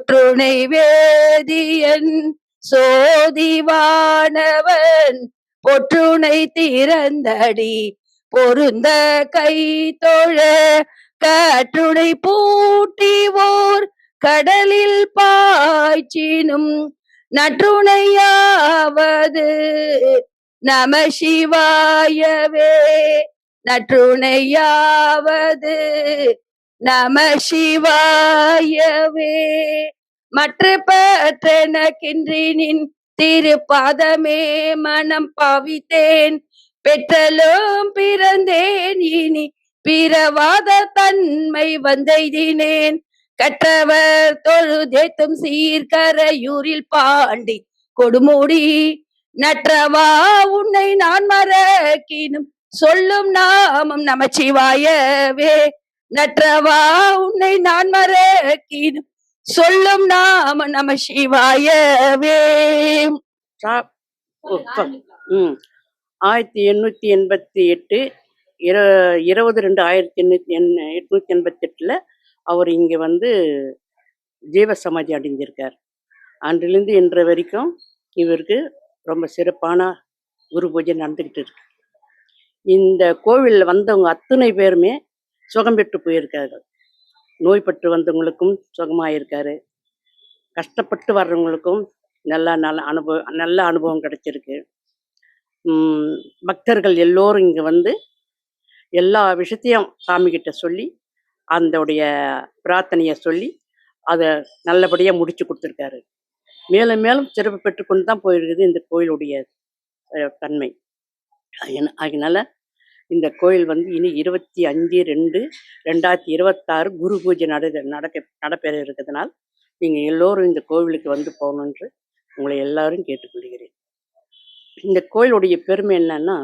துணை வேதியன் சோதிவானவன் பொற்றுணை திறந்தடி பொருந்த கை தொழ கற்றுணை பூட்டிவோர் கடலில் பாய்ச்சினும் நற்றுணையாவது நம சிவாயவே. நற்றுணையாவது நம சிவாயவே. மற்ற பற்றெனக்கின்றினின் திருப்பாதமே மனம் பாவித்தேன் பெற்றலும் பிறந்தேன் இனி பிறவாத தன்மை வந்தெய்தினேன். கற்றவர் தொழுதேத்தும் சீர்கரையூரில் பாண்டி கொடுமூடி நற்றவா உன்னை நான் மறக்கினும் சொல்லும் நாமம் நமச்சிவாயவே. நற்றவா உன்னை நான் மறக்கினும் சொல்லும் நாம நம சிவாயவே. 1888 20/2/1888 அவர் இங்க வந்து ஜீவ சமாதி அடைஞ்சிருக்கார். அன்றிலிருந்து இன்று வரைக்கும் இவருக்கு ரொம்ப சிறப்பான குரு பூஜை நடந்துகிட்டு இருக்கு. இந்த கோவிலில் வந்தவங்க அத்தனை பேருமே சுகம் பெற்று போயிருக்கார்கள். நோய்பட்டு வந்தவங்களுக்கும் சுகமாயிருக்காரு. கஷ்டப்பட்டு வர்றவங்களுக்கும் நல்ல அனுபவம் கிடைச்சிருக்கு. பக்தர்கள் எல்லோரும் இங்கே வந்து எல்லா விஷயத்தையும் சாமிகிட்ட சொல்லி அதோடைய பிரார்த்தனையை சொல்லி அதை நல்லபடியாக முடிச்சு கொடுத்துருக்காரு. மேலும் மேலும் சிறப்பு பெற்றுக்கொண்டு தான் போயிருக்குது இந்த கோயிலுடைய தன்மை. அதனால இந்த கோயில் வந்து இனி 25/2/2026 குரு பூஜை நடைபெற இருக்கிறதுனால் நீங்கள் எல்லோரும் இந்த கோவிலுக்கு வந்து போகணுன்று உங்களை எல்லாரும் கேட்டுக்கொள்கிறேன். இந்த கோயிலுடைய பெருமை என்னன்னா,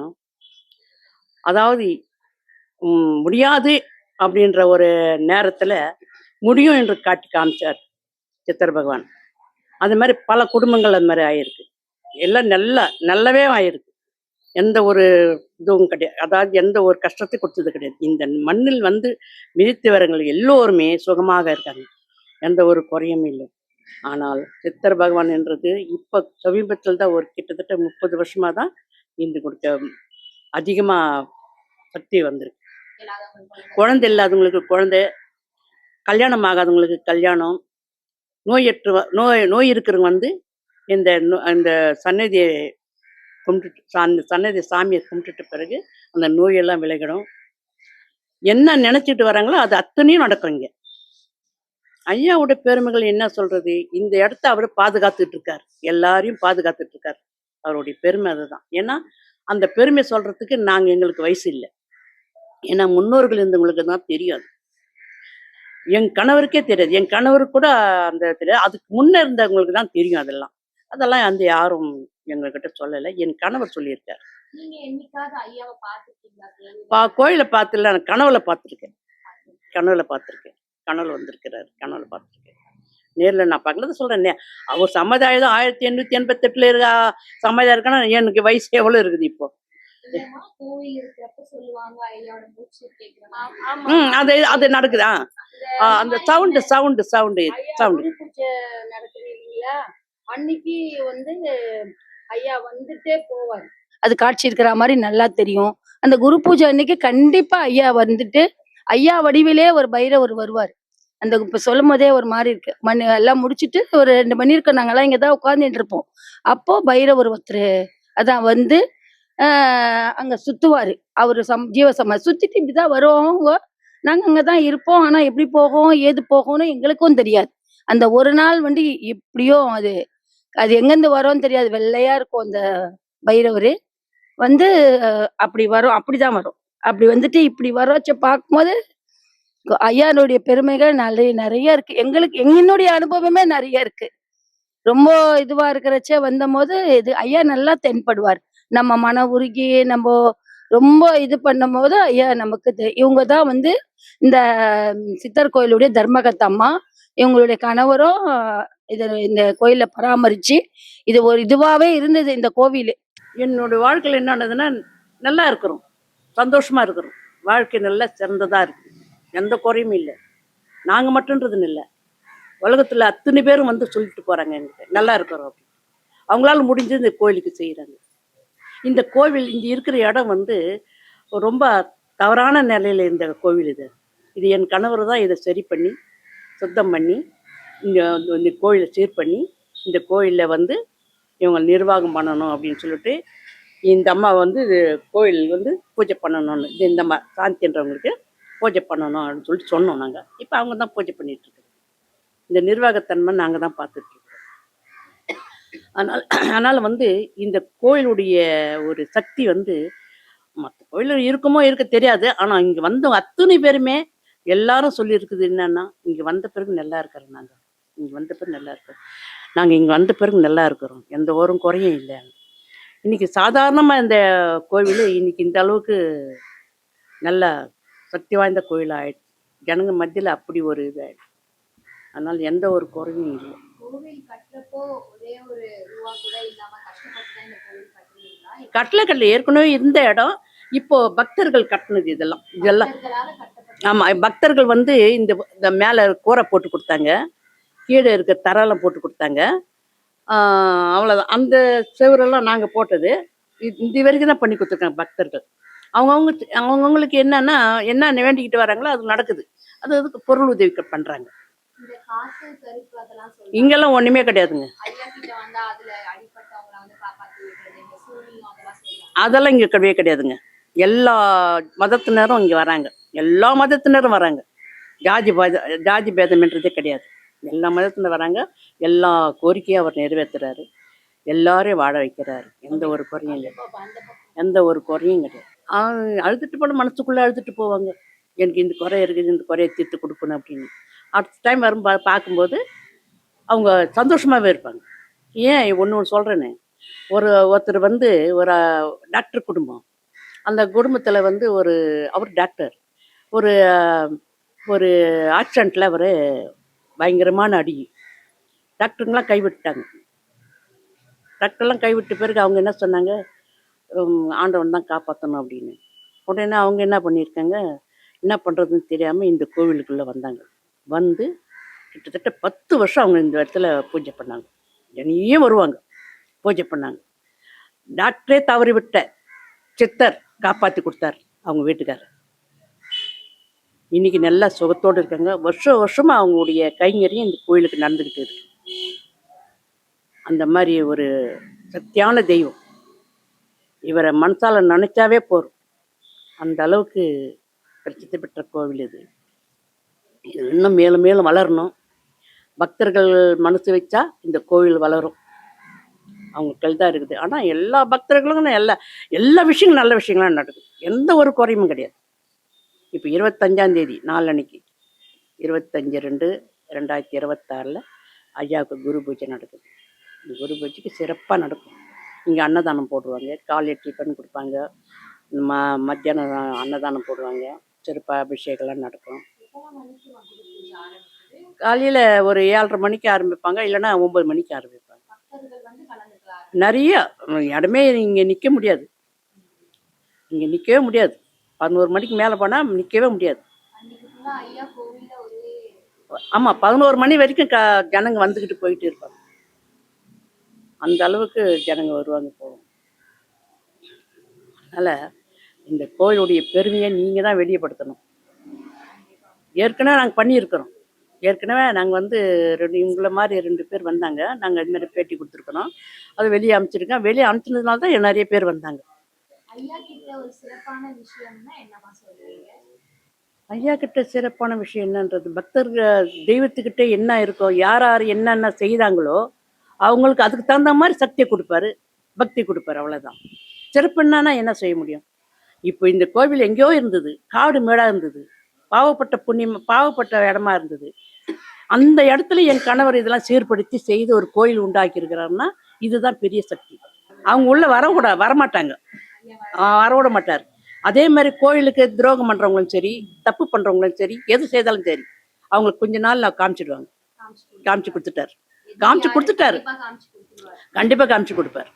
அதாவது முடியாது அப்படின்ற ஒரு நேரத்தில் முடியும் என்று காட்டி காமிச்சார் சித்தர் பகவான். அது மாதிரி பல குடும்பங்கள் அது மாதிரி ஆயிருக்கு. எல்லாம் நல்லாவே ஆயிருக்கு. எந்த ஒரு இதுவும் கிடையாது, அதாவது எந்த ஒரு கஷ்டத்தை கொடுத்தது கிடையாது. இந்த மண்ணில் வந்து மிதித்து வரவங்க எல்லோருமே சுகமாக இருக்காங்க, எந்த ஒரு குறையும் இல்லை. ஆனால் சித்தர் பகவான் என்றது இப்போ சமீபத்தில் தான் ஒரு கிட்டத்தட்ட 30 வருஷமாக தான் இந்த கொடுக்க அதிகமாக சக்தி வந்திருக்கு. குழந்தை இல்லாதவங்களுக்கு குழந்தை, கல்யாணம் ஆகாதவங்களுக்கு கல்யாணம், நோய் இருக்கிறவங்க வந்து இந்த சன்னதியை கும்பிட்டுட்டு சாமியை கும்பிட்டுட்ட பிறகு அந்த நோயெல்லாம் விலகிடும். என்ன நினைச்சிட்டு வராங்களோ அது அத்தனையும் நடக்கும். இங்க ஐயாவோட பெருமைகள் என்ன சொல்றது, இந்த இடத்த அவர் பாதுகாத்துட்டு இருக்காரு, எல்லாரையும் பாதுகாத்துட்டு இருக்காரு. அவருடைய பெருமை அதுதான். ஏன்னா அந்த பெருமை சொல்றதுக்கு எங்களுக்கு வயசு இல்லை. ஏன்னா முன்னோர்கள் இருந்தவங்களுக்கு தான் தெரியாது. என் கணவருக்கே தெரியாது, என் கணவருக்கு கூட அந்த தெரியாது. அதுக்கு முன்ன இருந்தவங்களுக்கு தான் தெரியும். அதெல்லாம் அந்த யாரும் எங்ககிட்ட சொல்லலை. என் கணவர் சொல்லியிருக்காரு. கோயிலை பார்த்துல கனவுல பார்த்துருக்கேன். கனவுல வந்திருக்கிறாரு, கனவுல பார்த்துருக்கேன். நேரில் நான் பார்க்கல சொல்றேன். அவர் சமாதாயம் 1888 இருக்க சமாதாயம் இருக்குன்னா எனக்கு வயசு எவ்வளவு இருக்குது இப்போ. அது நடக்குதா அந்த சவுண்டு அன்னைக்கு வந்து ஐயா வந்துட்டே போவார். அது காட்சி இருக்கிற மாதிரி நல்லா தெரியும். அந்த குரு பூஜை அன்னைக்கு கண்டிப்பா ஐயா வந்துட்டு ஐயா வடிவிலே ஒரு பைரவர் வருவார். அந்த இப்ப சொல்லும் போதே ஒரு மாதிரி இருக்கு. எல்லாம் முடிச்சுட்டு ஒரு 2 மணி இருக்கு, நாங்கெல்லாம் இங்கதான் உட்கார்ந்துட்டு இருப்போம். அப்போ பைரவர் ஒருத்தர் அதான் வந்து அங்க சுத்துவாரு. அவரு ஜீவசமா சுத்திட்டு இப்படிதான் வருவாங்க. நாங்க அங்கதான் இருப்போம். ஆனா எப்படி போகும் ஏது போகும்னு எங்களுக்கும் தெரியாது. அந்த ஒரு நாள் வந்து எப்படியோ அது எங்கிருந்து வரோன்னு தெரியாது. வெள்ளையா இருக்கும் அந்த பைரவரு வந்து அப்படி வரும், அப்படிதான் வரும். அப்படி வந்துட்டு இப்படி வரோச்ச பார்க்கும்போது ஐயானுடைய பெருமைகள் நிறைய இருக்கு. என்னுடைய அனுபவமே நிறைய இருக்கு. ரொம்ப இதுவா இருக்கிறச்ச வந்த போது இது ஐயா நல்லா தென்படுவார். நம்ம மன உருகி நம்ம ரொம்ப இது பண்ணும் போது ஐயா நமக்கு இவங்கதான் வந்து இந்த சித்தர் கோயிலுடைய தர்மகத்தம்மா. இவங்களுடைய கணவரும் இந்த கோயில பராமரிச்சு இது ஒரு இதுவாவே இருந்தது இந்த கோவில். என்னோட வாழ்க்கையில் என்ன ஆனதுன்னா, நல்லா இருக்கிறோம், சந்தோஷமா இருக்கிறோம். வாழ்க்கை நல்லா சிறந்ததா இருக்கு, எந்த குறையும் இல்லை. நாங்க மட்டும்ன்றதுன்னு இல்லை, உலகத்துல அத்தனை பேரும் வந்து சொல்லிட்டு போறாங்க என்கிட்ட நல்லா இருக்கிறோம் அப்படின்னு. அவங்களால முடிஞ்சு இந்த கோயிலுக்கு செய்யறாங்க. இந்த கோவில் இங்க இருக்கிற இடம் வந்து ரொம்ப தவறான நிலையில இந்த கோவில் இது. இது என் கணவர் தான் இதை சரி பண்ணி சுத்தம் பண்ணி இந்த கோயிலை சீர் பண்ணி இந்த கோயிலில் வந்து இவங்க நிர்வாகம் பண்ணணும் அப்படின்னு சொல்லிட்டு இந்த அம்மா வந்து கோயில் வந்து பூஜை பண்ணணும்னு இந்த அம்மா சாந்தின்றவங்களுக்கு பூஜை பண்ணணும் அப்படின்னு சொல்லிட்டு சொன்னோம் நாங்கள். இப்போ அவங்க தான் பூஜை பண்ணிட்டு இருக்கோம். இந்த நிர்வாகத்தன்மை நாங்கள் தான் பார்த்துட்டு இருக்கோம். அதனால் வந்து இந்த கோயிலுடைய ஒரு சக்தி வந்து மற்ற கோயில் இருக்குமோ இருக்க தெரியாது. ஆனால் இங்கே வந்த அத்தனை பேருமே எல்லாரும் சொல்லியிருக்குது என்னன்னா, இங்கே வந்த பிறகு நல்லா இருக்கிறோம். நாங்கள் இங்கே வந்த பிறகு நல்லா இருக்கிறோம். நாங்கள் இங்கே வந்த பிறகு நல்லா இருக்கிறோம். எந்த ஒரு குறையும் இல்லை. இன்னைக்கு சாதாரணமாக இந்த கோவில் இன்னைக்கு இந்த அளவுக்கு நல்ல சக்தி வாய்ந்த கோயில் ஆயிடுச்சு. ஜனங்க மத்தியில் அப்படி ஒரு இது ஆயிடுச்சு. அதனால எந்த ஒரு குறையும் இல்லை. கோவில் கட்டுறப்போ ஒரே ஒரு ரூபா கூட இல்லாம கஷ்டப்பட்டு தான் இந்த கோவில் கட்டுறீங்களா? கட்டளை ஏற்கனவே இருந்த இடம் இப்போ பக்தர்கள் கட்டினது இதெல்லாம். பக்தர்களால கட்டப்பட்ட ஆமா, பக்தர்கள் வந்து இந்த மேல கூரை போட்டு கொடுத்தாங்க, கீழே இருக்க தரெல்லாம் போட்டு கொடுத்தாங்க. அவ்வளோதான். அந்த செவரெல்லாம் நாங்க போட்டது. இந்த வரைக்கும் தான் பண்ணி கொடுத்துருக்காங்க பக்தர்கள். அவங்கவுங்களுக்கு என்னன்னா என்ன வேண்டிக்கிட்டு வராங்களோ அது நடக்குது. அதுக்கு பொருள் உதவி பண்றாங்க. இந்த காசு கருப்பு அதெல்லாம் சொல்றாங்க. இங்கெல்லாம் ஒண்ணுமே கிடையாதுங்க. ஐயா கிட்ட வந்தா அதுல அடிப்பட்டவங்கள வந்து காப்பாத்தி விடுறது, இந்த சூனியம் அதெல்லாம் சொல்றாங்க. அதெல்லாம் இங்க கிடையவே கிடையாதுங்க. எல்லா மதத்தினரும் இங்க வராங்க. எல்லா மதத்தினரும் வராங்க. ஜாதி பேதம்ன்றதே கிடையாது. எல்லா மதத்தினர் வராங்க. எல்லா கோரிக்கையும் அவர் நிறைவேற்றுறாரு. எல்லாரையும் வாழ வைக்கிறாரு. எந்த ஒரு குறையும் இல்லை. எந்த ஒரு குறையும் கிடையாது. அழுதுட்டு போன மனசுக்குள்ள அழுதுட்டு போவாங்க. எனக்கு இந்த குறை இருக்குது, இந்த குறையை தீர்த்து கொடுக்கணும் அப்படின்னு. அடுத்த டைம் வரும் பார்க்கும்போது அவங்க சந்தோஷமாகவே இருப்பாங்க. ஏன் ஒன்று சொல்கிறேன்னு, ஒருத்தர் வந்து ஒரு டாக்டர் குடும்பம். அந்த குடும்பத்தில் வந்து அவர் டாக்டர். ஒரு ஒரு ஆக்சிடெண்ட்டில் அவர் பயங்கரமான அடி. டாக்டருங்களாம் கைவிட்டாங்க. டாக்டர்லாம் கைவிட்ட பிறகு அவங்க என்ன சொன்னாங்க, ஆண்டவன் தான் காப்பாற்றணும் அப்படின்னு. உடனே அவங்க என்ன பண்ணியிருக்காங்க, என்ன பண்ணுறதுன்னு தெரியாமல் இந்த கோவிலுக்குள்ளே வந்தாங்க. வந்து கிட்டத்தட்ட 10 வருஷம் அவங்க இந்த இடத்துல பூஜை பண்ணாங்க. தினையும் வருவாங்க, பூஜை பண்ணாங்க. டாக்டரே தவறி விட்ட சித்தர் காப்பாற்றி கொடுத்தார் அவங்க வீட்டுக்காரர். இன்னைக்கு நல்லா சுகத்தோடு இருக்காங்க. வருஷமாக அவங்களுடைய கைங்கரியம் இந்த கோயிலுக்கு நடந்துக்கிட்டு இருக்கு. அந்த மாதிரி ஒரு சக்தியான தெய்வம். இவரை மனசால நினைச்சாவே போறோம். அந்த அளவுக்கு பிரசித்தி பெற்ற கோவில் இது. இது இன்னும் மேலும் மேலும் வளரணும். பக்தர்கள் மனசு வச்சா இந்த கோவில் வளரும். அவங்க கையில் தான் இருக்குது. ஆனால் எல்லா பக்தர்களும் எல்லா விஷயங்களும் நல்ல விஷயங்களாம் நடக்குது. எந்த ஒரு குறையும் கிடையாது. இப்போ 25ஆம் தேதி நாளன்னைக்கு 25/2/2026 ஐயாவுக்கு குரு பூஜை நடக்குது. இந்த குரு பூஜைக்கு சிறப்பாக நடக்கும். இங்கே அன்னதானம் போடுவாங்க. காலை டிஃபன் கொடுப்பாங்க. மத்தியானம் அன்னதானம் போடுவாங்க. சிறப்பாக அபிஷேகம்லாம் நடக்கும். காலையில் ஒரு 7:30 மணிக்கு ஆரம்பிப்பாங்க, இல்லைன்னா 9 மணிக்கு ஆரம்பிப்பாங்க. பக்தர்கள் வந்து கலந்துக்கலாம். நிறைய இடமே இங்கே நிற்க முடியாது. இங்கே நிற்கவே முடியாது. 11 மணிக்கு மேலே போனால் நிற்கவே முடியாது. அன்னைக்கு ஃபுல்லா ஐயா கோவில்ல ஒரே ஆமாம், 11 மணி வரைக்கும் ஜனங்க வந்துக்கிட்டு போயிட்டு இருப்பாங்க. அந்த அளவுக்கு ஜனங்க வருவாங்க போவாங்க. அதனால் இந்த கோயிலுடைய பெருமையை நீங்கள் தான் வெளியப்படுத்தணும். ஏற்கனவே நாங்கள் பண்ணியிருக்கிறோம். ஏற்கனவே நாங்கள் வந்து உங்களை மாதிரி 2 பேர் வந்தாங்க. நாங்கள் இதுமாதிரி பேட்டி கொடுத்துருக்குறோம். அது வெளியே அனுப்பிச்சிருக்கோம். வெளியே அனுப்பிச்சதுனால தான் நிறைய பேர் வந்தாங்க. ஐயா கிட்ட ஒரு சிறப்பான விஷயம்னா என்னமா சொல்றீங்க? ஐயா கிட்ட சிறப்பான விஷயம் என்னன்றது, பக்தர்கள் தெய்வத்துக்கிட்ட என்ன இருக்கோ, யார் யார் என்னென்ன செய்தாங்களோ அவங்களுக்கு அதுக்கு தகுந்த மாதிரி சக்தியை கொடுப்பாரு, பக்தி கொடுப்பாரு. அவ்வளோதான். சிறப்பு என்னன்னா என்ன செய்ய முடியும்? இப்போ இந்த கோவில் எங்கேயோ இருந்தது, காடு மேடாக இருந்தது, பாவப்பட்ட இடமா இருந்தது. அந்த இடத்துல என் கணவர் இதெல்லாம் சீர்படுத்தி செய்து ஒரு கோயில் உண்டாக்கி இருக்கிறாருன்னா இதுதான் பெரிய சக்தி. அவங்க உள்ள வரமாட்டாங்க, வரவிட மாட்டார். அதே மாதிரி கோயிலுக்கு துரோகம் பண்றவங்களும் சரி, தப்பு பண்றவங்களும் சரி, எது செய்தாலும் சரி, அவங்களுக்கு கொஞ்ச நாள் காமிச்சிடுவாங்க. காமிச்சு கொடுத்துட்டாரு. கண்டிப்பா காமிச்சு கொடுப்பார்.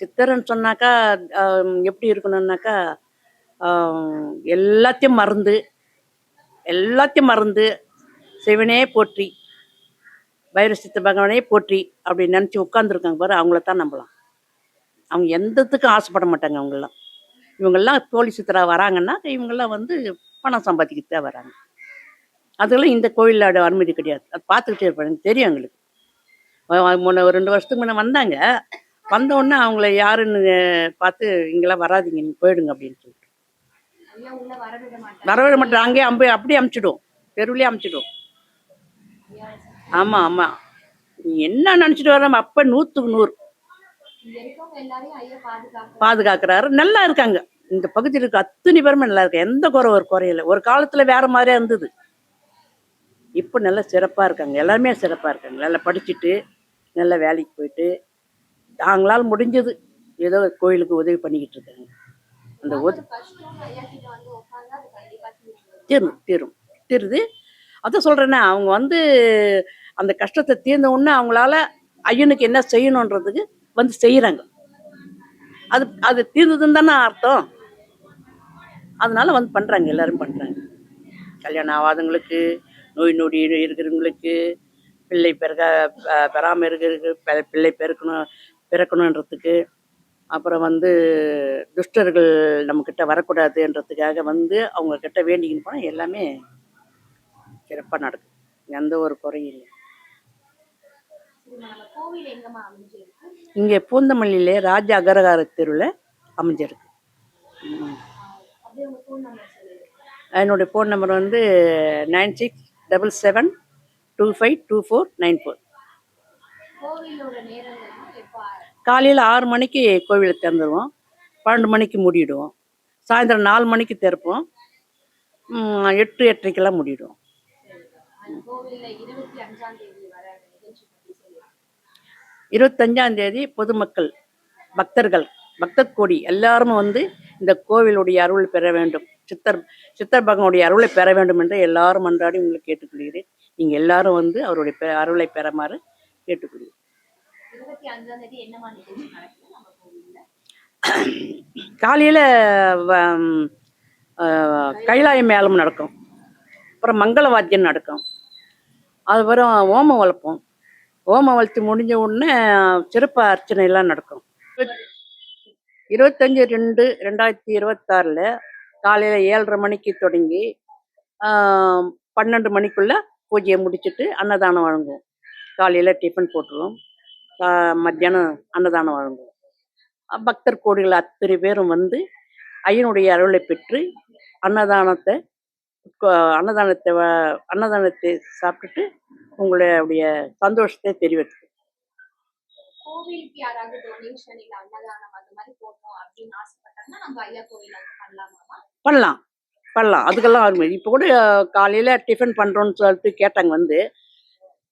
சித்தர்ன்னு சொன்னாக்கா எப்படி இருக்கணும்னாக்கா, எல்லாத்தையும் மறந்து சிவனே போற்றி பைரவ சித்த பகவானே போற்றி அப்படி நினச்சி உட்காந்துருக்காங்க பாரு, அவங்கள தான் நம்பலாம். அவங்க எந்தத்துக்கும் ஆசைப்பட மாட்டாங்க. அவங்கெல்லாம் இவங்கெல்லாம் தோழி சித்தரா வராங்கன்னா இவங்கெல்லாம் வந்து பணம் சம்பாதிக்கிட்டு தான் வராங்க. அதெல்லாம் இந்த கோயிலோட அனுமதி கிடையாது. அது பார்த்துக்கிட்டே இருப்பாங்க, எனக்கு தெரியும் எங்களுக்கு. முன்ன ஒரு 2 வருஷத்துக்கு முன்ன வந்தாங்க. வந்த உடனே அவங்கள யாருன்னு பார்த்து, இங்கெல்லாம் வராதீங்க, நீங்கள் போயிடுங்க அப்படின்னு சொல்லிட்டு ஐயா உள்ள வரவிட மாட்டாங்க. வரவிட மாட்டோம். அங்கேயே அப்படியே அமுச்சிடுவோம், தெருவிலே அமுச்சிடுவோம். ஐயாவை ஆமாம் ஆமாம், நீ என்ன நினச்சிட்டு வர, அப்போ 100க்கு 100 இங்க இருக்கவங்க எல்லாரையும் ஐயா பாதுகாப்பு. பாதுகாக்கிறாரு. நல்லா இருக்காங்க. இந்த பகுதியில் இருக்க அத்தனை பேருமே நல்லா இருக்கு. எந்த ஒரு குறையில. ஒரு காலத்தில் வேற மாதிரியா இருந்தது, இப்போ நல்லா சிறப்பாக இருக்காங்க. எல்லாருமே சிறப்பாக இருக்காங்க. நல்லா படிச்சுட்டு நல்லா வேலைக்கு போயிட்டு அவங்களால முடிஞ்சது ஏதோ கோயிலுக்கு உதவி பண்ணிக்கிட்டு இருக்காங்க. அந்த ஒரு கஷ்டம் ஐயா கிட்ட வந்து உட்கார்ந்தா அது கண்டிப்பா தீரும். தீருது. அதான் சொல்கிறேன்னா, அவங்க வந்து அந்த கஷ்டத்தை தீர்ந்த உடனே அவங்களால ஐயனுக்கு என்ன செய்யணுன்றதுக்கு வந்து செய்கிறாங்க. அது தீர்ந்ததுன்னு தானே அர்த்தம். அதனால வந்து பண்ணுறாங்க, எல்லாரும் பண்ணுறாங்க. கல்யாணம் ஆகாதவங்களுக்கு, நோய் நொடி இருக்கிறவங்களுக்கு, பிள்ளை பெறாமல் இருக்கிறதுக்கு, பிள்ளை பிறக்கணுன்றதுக்கு, அப்புறம் வந்து துஷ்டர்கள் நம்மக்கிட்ட வரக்கூடாதுன்றதுக்காக வந்து அவங்க கிட்ட வேண்டிக்கின்னு போனால் எல்லாமே சிறப்பாக நடக்கும். எந்த ஒரு குறையும் இல்லை. நம்ம கோவில் எங்கம்மா அமைஞ்சிருக்கு? இங்கே பூந்தமல்லியிலே ராஜ அகரகார தெருவில் அமைஞ்சிருக்கு. அப்படியே உங்க ஃபோன் நம்பர் சொல்லுங்க. என்னுடைய ஃபோன் நம்பர் வந்து 9677252494. கோவிலோட நேரங்கள்லாம் எப்போ? காலையில் 6 மணிக்கு கோவிலை திறந்துடுவோம், 12 மணிக்கு மூடிடுவோம். சாயந்தரம் 4 மணிக்கு திறப்போம், 8 8:30க்கெல்லாம் மூடிடுவோம். அந்த கோவில்ல 25ஆம் தேதி வர நிகழ்ச்சி பத்தி சொல்லுங்க. 25ஆம் தேதி பொதுமக்கள், பக்தர் கோடி எல்லாரும் வந்து இந்த கோவிலுடைய அருள் பெற வேண்டும், சித்தர் பகவானுடைய அருளை பெற வேண்டும் என்று எல்லாரும் அன்றாடி உங்களுக்கு கேட்டுக்கொள்கிறேன். நீங்கள் எல்லாரும் வந்து அவருடைய அருளை பெறுமாறு கேட்டுக்கொள்கிறேன். 25ஆம் தேதி என்னமா நிகழ்ச்சி நடக்குது நம்ம கோவில்ல? காலையில் கைலாய மேளம் நடக்கும், அப்புறம் மங்கள வாத்தியம் நடக்கும், அதுக்கப்புறம் ஓமம் வளர்ப்போம். ஓமம் வளர்த்து முடிஞ்ச உடனே சிறப்பு அர்ச்சனை எல்லாம் நடக்கும். 25/2/2026 காலையில் 7:30 மணிக்கு தொடங்கி 12 மணிக்குள்ள பூஜையை முடிச்சுட்டு அன்னதானம் வழங்குவோம். காலையில் டிஃபன் போட்டுருவோம், மத்தியானம் அன்னதானம் வழங்குவோம். பக்தர் கோடிகள் அத்தனை பேரும் வந்து ஐயனுடைய அருளை பெற்று அன்னதானத்தை சாப்பிட்டுட்டு உங்களுடைய சந்தோஷத்தை தெரிவித்து. கோவிலுக்கு யாராவது டொனேஷன் இல்ல அன்னதானம் அந்த மாதிரி போட்டோம் அப்படின்னு ஆசைப்பட்டாங்கன்னா நம்ம ஐயா கோவில் வந்து பண்ணலாமா? பண்ணலாம். அதுக்கெல்லாம் அருமை. இப்போ கூட காலையில் டிஃபன் பண்ணுறோன்னு சொல்லிட்டு கேட்டாங்க வந்து.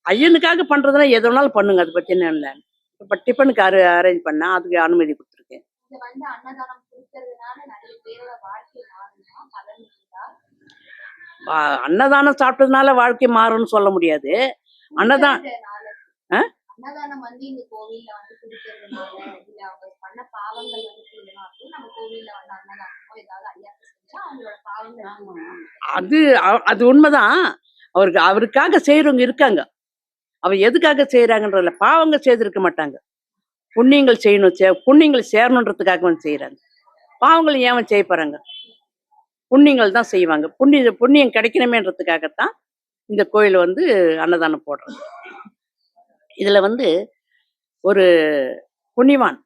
ஐயனுக்காக பண்ணுறதுனா எது வேணாலும் பண்ணுங்க, அது பற்றி என்ன இல்லை. இப்போ டிஃபனுக்கு அரேஞ்ச் பண்ணால் அதுக்கு அனுமதி கொடுத்துருக்கேன். இது வந்து அன்னதானம் கொடுக்கறதுனால நிறைய பேரோட வாழ்க்கை மாறுமா, பலன் இருக்கா? அன்னதானம் சாப்பிட்டதுனால வாழ்க்கை மாறும்னு சொல்ல முடியாது. அன்னதானம் வந்து இந்த கோவில்ல வந்து கொடுக்கறதுனால இல்ல அவங்க பண்ண பாவங்கள் வந்து தீரணும் அப்படின்னு நம்ம கோவில்ல வந்து அன்னதானமோ ஏதாவது ஐயாக்கு செஞ்சா அவங்களோட பாவங்கள் அது உண்மைதான். அவருக்காக செய்யறவங்க இருக்காங்க. அவர் எதுக்காக செய்யறாங்கன்றதுல பாவங்கள் செய்திருக்க மாட்டாங்க. புண்ணியங்கள் செய்யணும், புண்ணியங்கள் சேரணுன்றதுக்காக வந்து செய்யறாங்க. பாவங்கள் ஏன் செய்ய போறாங்க? புண்ணியங்கள் தான் செய்வாங்க. புண்ணியம் கிடைக்கணுமேன்றதுக்காகத்தான் இந்த கோயில் வந்து அன்னதானம் போடுறாங்க. இதுல வந்து ஒரு புண்ணியவான்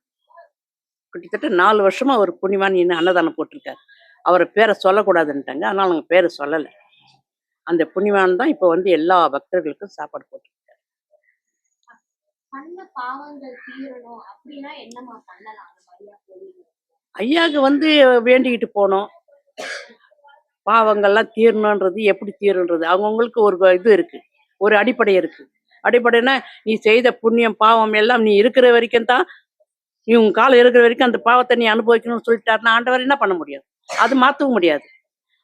கிட்டத்தட்ட 4 வருஷமா ஒரு புண்ணியவான் இன்னும் அன்னதானம் போட்டிருக்காரு. அவரை பேரை சொல்லக்கூடாதுன்ட்டாங்க, அதனால நாங்கள் பேரை சொல்லலை. அந்த புண்ணியவான் தான் இப்போ வந்து எல்லா பக்தர்களுக்கும் சாப்பாடு போட்டிருக்காரு. ஐயாவுக்கு வந்து வேண்டிக்கிட்டு போனோம், பாவங்கள்லாம் தீரணுன்றது எப்படி தீருன்றது அவங்கவுங்களுக்கு ஒரு இது இருக்கு, ஒரு அடிப்படை இருக்கு. அடிப்படைனா நீ செய்த புண்ணியம் பாவம் எல்லாம் நீ இருக்கிற வரைக்கும் தான், நீ உன் காலம் இருக்கிற வரைக்கும் அந்த பாவத்தை நீ அனுபவிக்கணும்னு சொல்லிட்டாருன்னா ஆண்டவர் என்ன பண்ண முடியும்? அது மாற்றவும் முடியாது.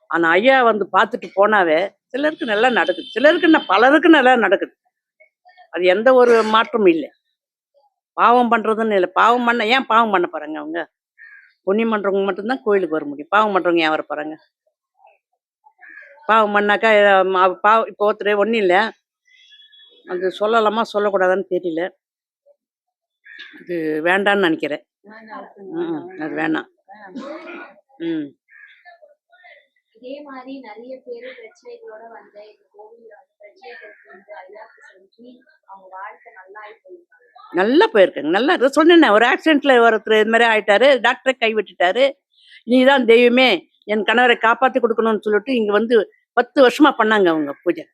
ஆனால் ஐயா வந்து பார்த்துட்டு போனாவே சிலருக்கு நல்லா நடக்குது, பலருக்கு நல்லா நடக்குது. அது எந்த ஒரு மாற்றமும் இல்லை. பாவம் பண்ணுறதுன்னு இல்லை. பாவம் பண்ண போகிறாங்க அவங்க? புண்ணியம் பண்ணுறவங்க மட்டும்தான் கோயிலுக்கு வர முடியும். பாவம் பண்ணுறவங்க ஏன் வர போகிறாங்க? பாவம் பண்ணாக்கா இப்போ ஒருத்தர் ஒன்றும் இல்லை, அது சொல்லலாமா சொல்லக்கூடாதான்னு தெரியல. அது வேண்டான்னு நினைக்கிறேன். அது வேணாம். ம். இதே மாதிரி நிறைய பேர் பிரச்சனைகளோட வந்து இந்த கோவில்ல வந்து பிரச்சனைகளுக்கு வந்து ஐயாக்கு செஞ்சு அவங்க வாழ்க்கை நல்லா போயிருக்காங்க. நல்லா போயிருக்கேங்க. நல்லா அதான் சொன்னேனே, ஒரு ஆக்சிடென்ட்ல ஒருத்தர் இது மாதிரி ஆயிட்டாரு. டாக்டரை கைவிட்டுட்டாரு. நீதான் தெய்வமே, என் கணவரை காப்பாத்தி கொடுக்கணும்னு சொல்லிட்டு இங்க வந்து 10 வருஷமா பண்ணாங்க அவங்க பூஜை.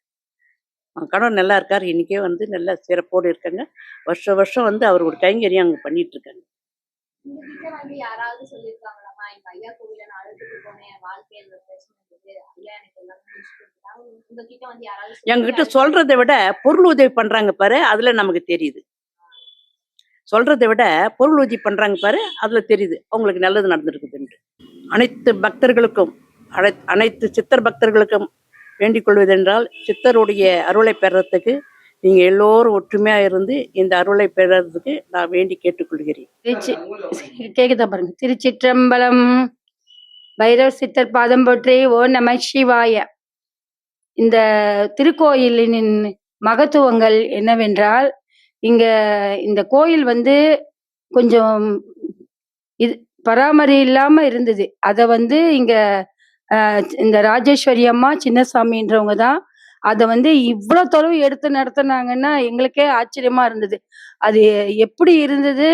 அவங்க கணவர் நல்லா இருக்காரு. இன்னைக்கே வந்து நல்ல சிறப்போடு இருக்காங்க. வருஷம் வருஷம் வந்து அவர் ஒரு கைங்கரியம் அங்க பண்ணிட்டு இருக்காங்க. உங்ககிட்ட வந்து யாராவது சொல்லியிருக்காங்களாமா, எங்க ஐயா கோவில நான் அழுதுட்டு போனேன், என் வாழ்க்கையில இந்த பிரச்சனை இருந்தது, ஐயா எனக்கு எல்லாமே முடிச்சு கொடுத்துட்டாங்க. உங்ககிட்ட வந்து யாராவது எங்ககிட்ட சொல்லி சொல்றதை விட பொருள் உதவி பண்றாங்க பாரு, அதுல நமக்கு தெரியுது. சொல்றதை விட பொருள் உதவி பண்றாங்க பாரு, அதுல தெரியுது அவங்களுக்கு நல்லது நடந்திருக்குதுன்னு. அனைத்து பக்தர்களுக்கும் அனைத்து சித்தர் பக்தர்களுக்கும் வேண்டிக் கொள்வதென்றால், சித்தருடைய அருளை பெறறதுக்கு நீங்க எல்லோரும் ஒற்றுமையா இருந்து இந்த அருளை பெறறதுக்கு நான் வேண்டி கேட்டுக்கொள்கிறேன். கேக்குதா பாருங்க. திருச்சிற்றம்பலம். பைரவ சித்தர் பாதம் போற்றி. ஓ நம சிவாய. இந்த திருக்கோயிலின் மகத்துவங்கள் என்னவென்றால், இங்க இந்த கோயில் வந்து கொஞ்சம் இது பராமரி இல்லாம இருந்தது. அத வந்து இங்க இந்த ராஜேஸ்வரி அம்மா சின்னசாமின்றவங்க தான் அத வந்து இவ்வளோ தொலைவு எடுத்து நடத்துனாங்கன்னா எங்களுக்கே ஆச்சரியமா இருந்தது. அது எப்படி இருந்தது,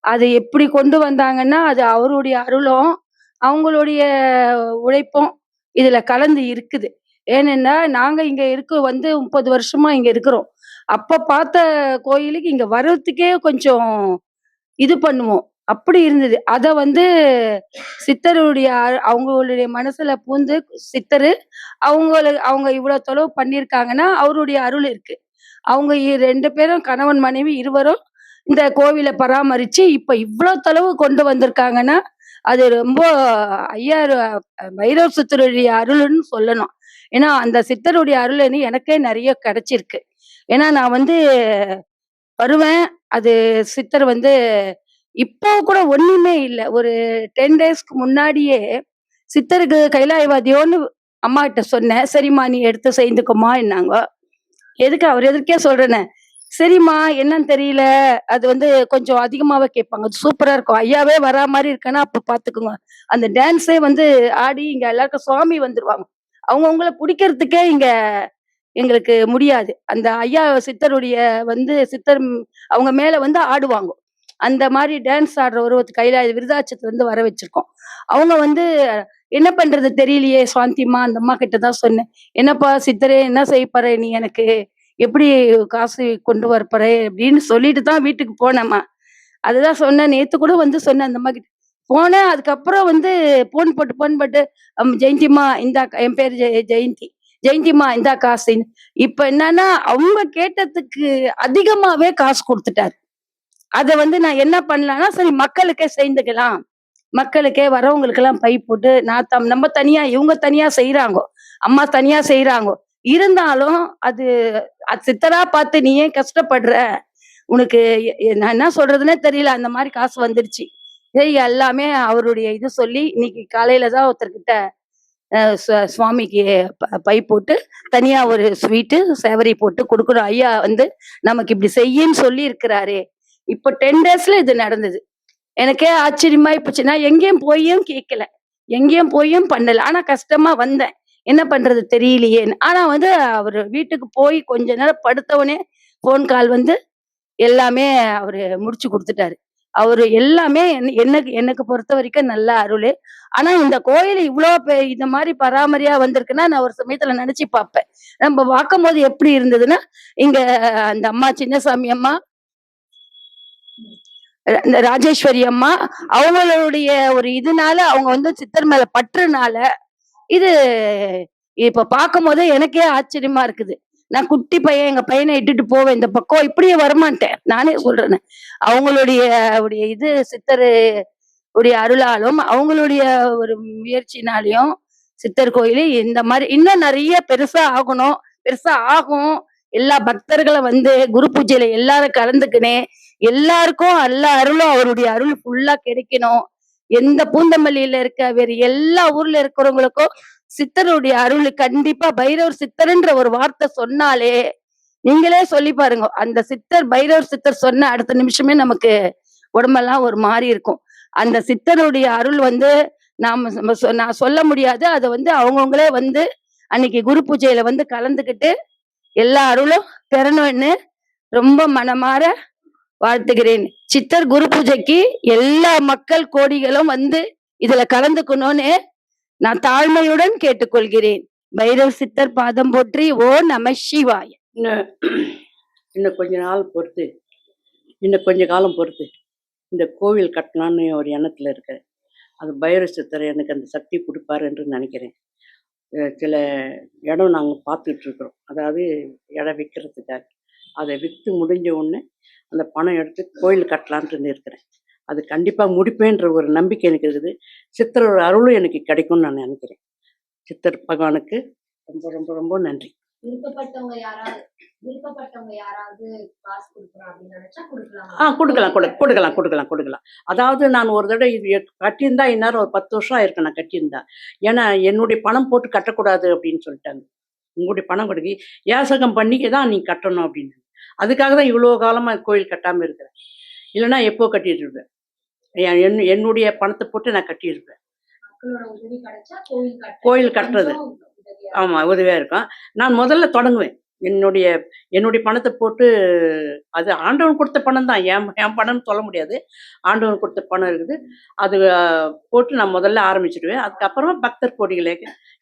அது எப்படி கொண்டு வந்தாங்கன்னா, அது அவருடைய அருளும், அவங்களுடைய உழைப்பும் இதுல கலந்து இருக்குது. ஏனென்னா, நாங்க இங்க வந்து 30 வருஷமா இங்க இருக்கிறோம். அப்ப பார்த்த கோயிலுக்கு இங்க வர்றதுக்கே கொஞ்சம் இது பண்ணுவோம். அப்படி இருந்தது. அத வந்து சித்தருடைய அவங்களுடைய மனசுல பூந்து சித்தரு அவங்க இவ்வளோ தொலைவு பண்ணியிருக்காங்கன்னா, அவருடைய அருள் இருக்கு. அவங்க 2 பேரும் கணவன், மனைவி இருவரும் இந்த கோவில பராமரிச்சு, இப்ப இவ்வளோ தொலைவு கொண்டு வந்திருக்காங்கன்னா, அது ரொம்ப ஐயா பைரவ சித்தருடைய அருள்ன்னு சொல்லணும். ஏன்னா, அந்த சித்தருடைய அருள் எனக்கே நெறைய கிடைச்சிருக்கு. ஏன்னா, நான் வந்து வருவேன். அது சித்தர் வந்து இப்போ கூட ஒண்ணுமே இல்ல. ஒரு 10 டேஸ்க்கு முன்னாடியே சித்தருக்கு கைலாயவாதியோன்னு அம்மாகிட்ட சொன்னேன். சரிம்மா நீ எடுத்து செய்துக்கோமான்னாங்க. எதுக்கு அவர் எதுக்கே சொல்றேனே. சரிம்மா என்னன்னு தெரியல. அது வந்து கொஞ்சம் அதிகமாவே கேட்பாங்க. அது சூப்பரா இருக்கும். ஐயாவே வரா மாரி இருக்கேன்னா அப்ப பார்த்துக்கோங்க. அந்த டான்ஸே வந்து ஆடி இங்க எல்லாருக்கும் சுவாமி வந்துருவாங்க. அவங்கவங்கள புடிக்கிறதுக்கே இங்க எங்களுக்கு முடியாது. அந்த ஐயா சித்தருடைய வந்து அவங்க மேல வந்து ஆடுவாங்க. அந்த மாரி டான்ஸ் ஆடுற ஒரு கைலாய விருதாச்சலத்துல இருந்து வர வச்சிருக்கோம். அவங்க வந்து என்ன பண்றது தெரியலையே சாந்திம்மா அந்த அம்மா கிட்ட தான் சொன்னேன். என்னப்பா சித்தரே என்ன செய்ய போற நீ எனக்கு? எப்படி காசு கொண்டு வரப்போற? அப்படின்னு சொல்லிட்டு தான் வீட்டுக்கு போனேம்மா. அதுதான் சொன்னேன். நேத்து கூட வந்து சொன்னேன் அந்த அம்மா கிட்ட. போனேன். அதுக்கப்புறம் வந்து ஃபோன் போட்டு ஜெயந்திம்மா இந்தா என் பேரு ஜெயந்தி. ஜெயந்திம்மா இந்தா காசுன்னு. இப்ப என்னன்னா அவங்க கேட்டதுக்கு அதிகமாவே காசு குடுத்துட்டாரு. அத வந்து நான் என்ன பண்ணலான்னா, சரி மக்களுக்கே செய்துக்கலாம். மக்களுக்கே வரவங்களுக்கெல்லாம் பை போட்டு நம்ம தனியா இவங்க தனியா செய்றாங்க. அம்மா தனியா செய்றாங்க. இருந்தாலும் அது சித்தரா பார்த்து நீ ஏன் கஷ்டப்படுற? உனக்கு நான் என்ன சொல்றதுன்னே தெரியல. அந்த மாரி காசு வந்துருச்சு. சரி எல்லாமே அவருடைய இது சொல்லி இன்னைக்கு காலையில தான் ஒருத்தர்கிட்ட சுவாமிக்கு பை போட்டு தனியா ஒரு ஸ்வீட்டு சேவரி போட்டு குடுக்குறோம். ஐயா வந்து நமக்கு இப்படி செய்யின்னு சொல்லி இருக்கிறாரே. இப்போ 10 டேஸ்ல இது நடந்தது. எனக்கே ஆச்சரியமா போச்சு. நான் எங்கேயும் போயும் கேட்கல. எங்கேயும் போயும் பண்ணல. ஆனா கஷ்டமா வந்தேன். என்ன பண்றது தெரியலையேன்னு. ஆனா வந்து அவரு வீட்டுக்கு போய் கொஞ்ச நேரம் படுத்தவனே ஃபோன் கால் வந்து எல்லாமே அவரு முடிச்சு குடுத்துட்டாரு. அவரு எல்லாமே எனக்கு பொறுத்த வரைக்கும் நல்ல அருளு. ஆனா இந்த கோயில் இவ்ளோ இந்த மாரி பராமரியா வந்திருக்குன்னா, நான் ஒரு சமயத்துல நெனச்சு பார்ப்பேன். நம்ம பார்க்கும்போது எப்படி இருந்ததுன்னா, இங்க அந்த அம்மா சின்னசாமி அம்மா, இந்த ராஜேஸ்வரி அம்மா அவங்களுடைய ஒரு இதனால அவங்க வந்து சித்தர் மேல பற்றுனால இது இப்ப பார்க்கும்போது எனக்கே ஆச்சரியமா இருக்குது. நான் குட்டி பையன் எங்க பையனை இட்டுட்டு போவேன் இந்த பக்கம் இப்படியே வரமாட்டேன். நானே சொல்றேன். அவங்களுடைய இது சித்தர் உடைய அருளாலும் அவங்களுடைய ஒரு முயற்சினாலையும் சித்தர் கோயில் இந்த மாதிரி இன்னும் நிறைய பெருசா ஆகணும். பெருசா ஆகும். எல்லா பக்தர்களும் வந்து குரு பூஜையில எல்லாரும் கலந்துக்கினேன். எல்லாருக்கும் எல்லா அருளும் அவருடைய அருள் ஃபுல்லா கிடைக்கணும். எந்த பூந்தமல்லியில இருக்க வேற எல்லா ஊர்ல இருக்கிறவங்களுக்கும் சித்தருடைய அருள் கண்டிப்பா பைரவர் சித்தர்ன்ற ஒரு வார்த்தை சொன்னாலே நீங்களே சொல்லி பாருங்க, அந்த சித்தர் பைரவர் சித்தர் சொன்ன அடுத்த நிமிஷமே நமக்கு உடம்பெல்லாம் ஒரு மாறி இருக்கும். அந்த சித்தருடைய அருள் வந்து நான் சொல்ல முடியாது. அதை வந்து அவங்கவுங்களே வந்து அன்னைக்கு குரு பூஜையில வந்து கலந்துக்கிட்டு எல்லா அருளும் பெறணும்னு ரொம்ப மனமாற வாழ்த்துகிறேன். சித்தர் குரு பூஜைக்கு எல்லா மக்கள் கோடிகளும் வந்து இதுல கலந்துக்கணும்னு நான் தாழ்மையுடன் கேட்டுக்கொள்கிறேன். பைரவ சித்தர் பாதம் போற்றி. ஓ நம சிவாய. இன்னும் இன்னும் கொஞ்ச நாள் பொறுத்து, இன்னும் கொஞ்ச காலம் பொறுத்து இந்த கோவில் கட்டலான்னு ஒரு எண்ணத்தில் இருக்கிறேன். அது பைரவ சித்தர் எனக்கு அந்த சக்தி கொடுப்பார் என்று நினைக்கிறேன். சில இடம் நாங்கள் பார்த்துட்டு இருக்கிறோம். அதாவது இடம் விற்கிறதுக்காக. அதை விற்று முடிஞ்ச உடனே அந்த பணம் எடுத்து கோயில் கட்டலான்ட்டு இருக்கிறேன். அது கண்டிப்பாக முடிப்பேன்ற ஒரு நம்பிக்கை எனக்கு இருக்குது. சித்தரோட அருளும் எனக்கு கிடைக்கும்னு நான் நினைக்கிறேன். சித்தர் பகவானுக்கு ரொம்ப ரொம்ப ரொம்ப நன்றி. விருப்பப்பட்டவங்க யாராவது காசு கொடுக்கணும் அப்படின்னு நினைச்சா கொடுக்கலாம். அதாவது நான் ஒரு தடவை இது கட்டியிருந்தா இந்நேரம் ஒரு 10 வருஷம் ஆயிருக்கு நான் கட்டியிருந்தா. ஏன்னா என்னுடைய பணம் போட்டு கட்டக்கூடாது அப்படின்னு சொல்லிட்டாங்க. உங்களுடைய பணம் கொடுக்கி யாசகம் பண்ணிக்க தான் நீ கட்டணும் அப்படின்னு. அதுக்காக தான் இவ்வளோ காலமாக கோயில் கட்டாமல் இருக்கிறேன். இல்லைன்னா எப்போ கட்டிட்டு இருப்பேன். என்னுடைய பணத்தை போட்டு நான் கட்டியிருப்பேன். கோயில் கட்டுறது ஆமாம் உதவியாக இருக்கும். நான் முதல்ல தொடங்குவேன். என்னுடைய பணத்தை போட்டு, அது ஆண்டவன் கொடுத்த பணம் தான், என் பணம்னு சொல்ல முடியாது. ஆண்டவன் கொடுத்த பணம் இருக்குது. அது போட்டு நான் முதல்ல ஆரம்பிச்சிடுவேன். அதுக்கப்புறமா பக்தர் கோடிகளை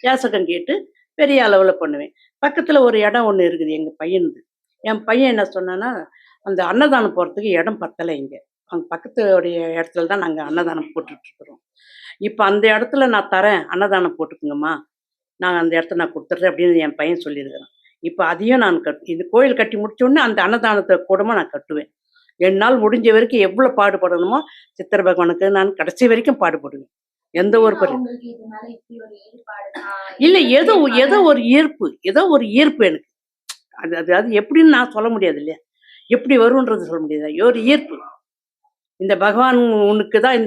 யாசகம் கேட்டு பெரிய அளவில் பண்ணுவேன். பக்கத்தில் ஒரு இடம் ஒன்று இருக்குது எங்கள் பையனுது. என் பையன் என்ன சொன்னான்னா, அந்த அன்னதானம் போகிறதுக்கு இடம் பத்தலை இங்கே. அவங்க பக்கத்துடைய இடத்துல தான் நாங்கள் அன்னதானம் போட்டுட்ருக்குறோம். இப்போ அந்த இடத்துல நான் தரேன், அன்னதானம் போட்டுக்குங்கம்மா, நான் அந்த இடத்த நான் கொடுத்துட்றேன் அப்படின்னு என் பையன் சொல்லியிருக்கிறேன். இப்போ அதையும் நான் இந்த கோயில் கட்டி முடிச்சோடனே அந்த அன்னதானத்தை கூடமா நான் கட்டுவேன். என்னால் முடிஞ்ச வரைக்கும் எவ்வளோ பாடுபடணுமோ சித்தர் பகவானுக்கு நான் கடைசி வரைக்கும் பாடுபடுவேன். எந்த ஒரு இல்லை, ஏதோ ஒரு ஈர்ப்பு எனக்கு. அது எப்படின்னு நான் சொல்ல முடியாது இல்லையா, எப்படி வரும்ன்றது சொல்ல முடியாது. ஒரு ஈர்ப்பு. இந்த பகவான் உனக்கு தான்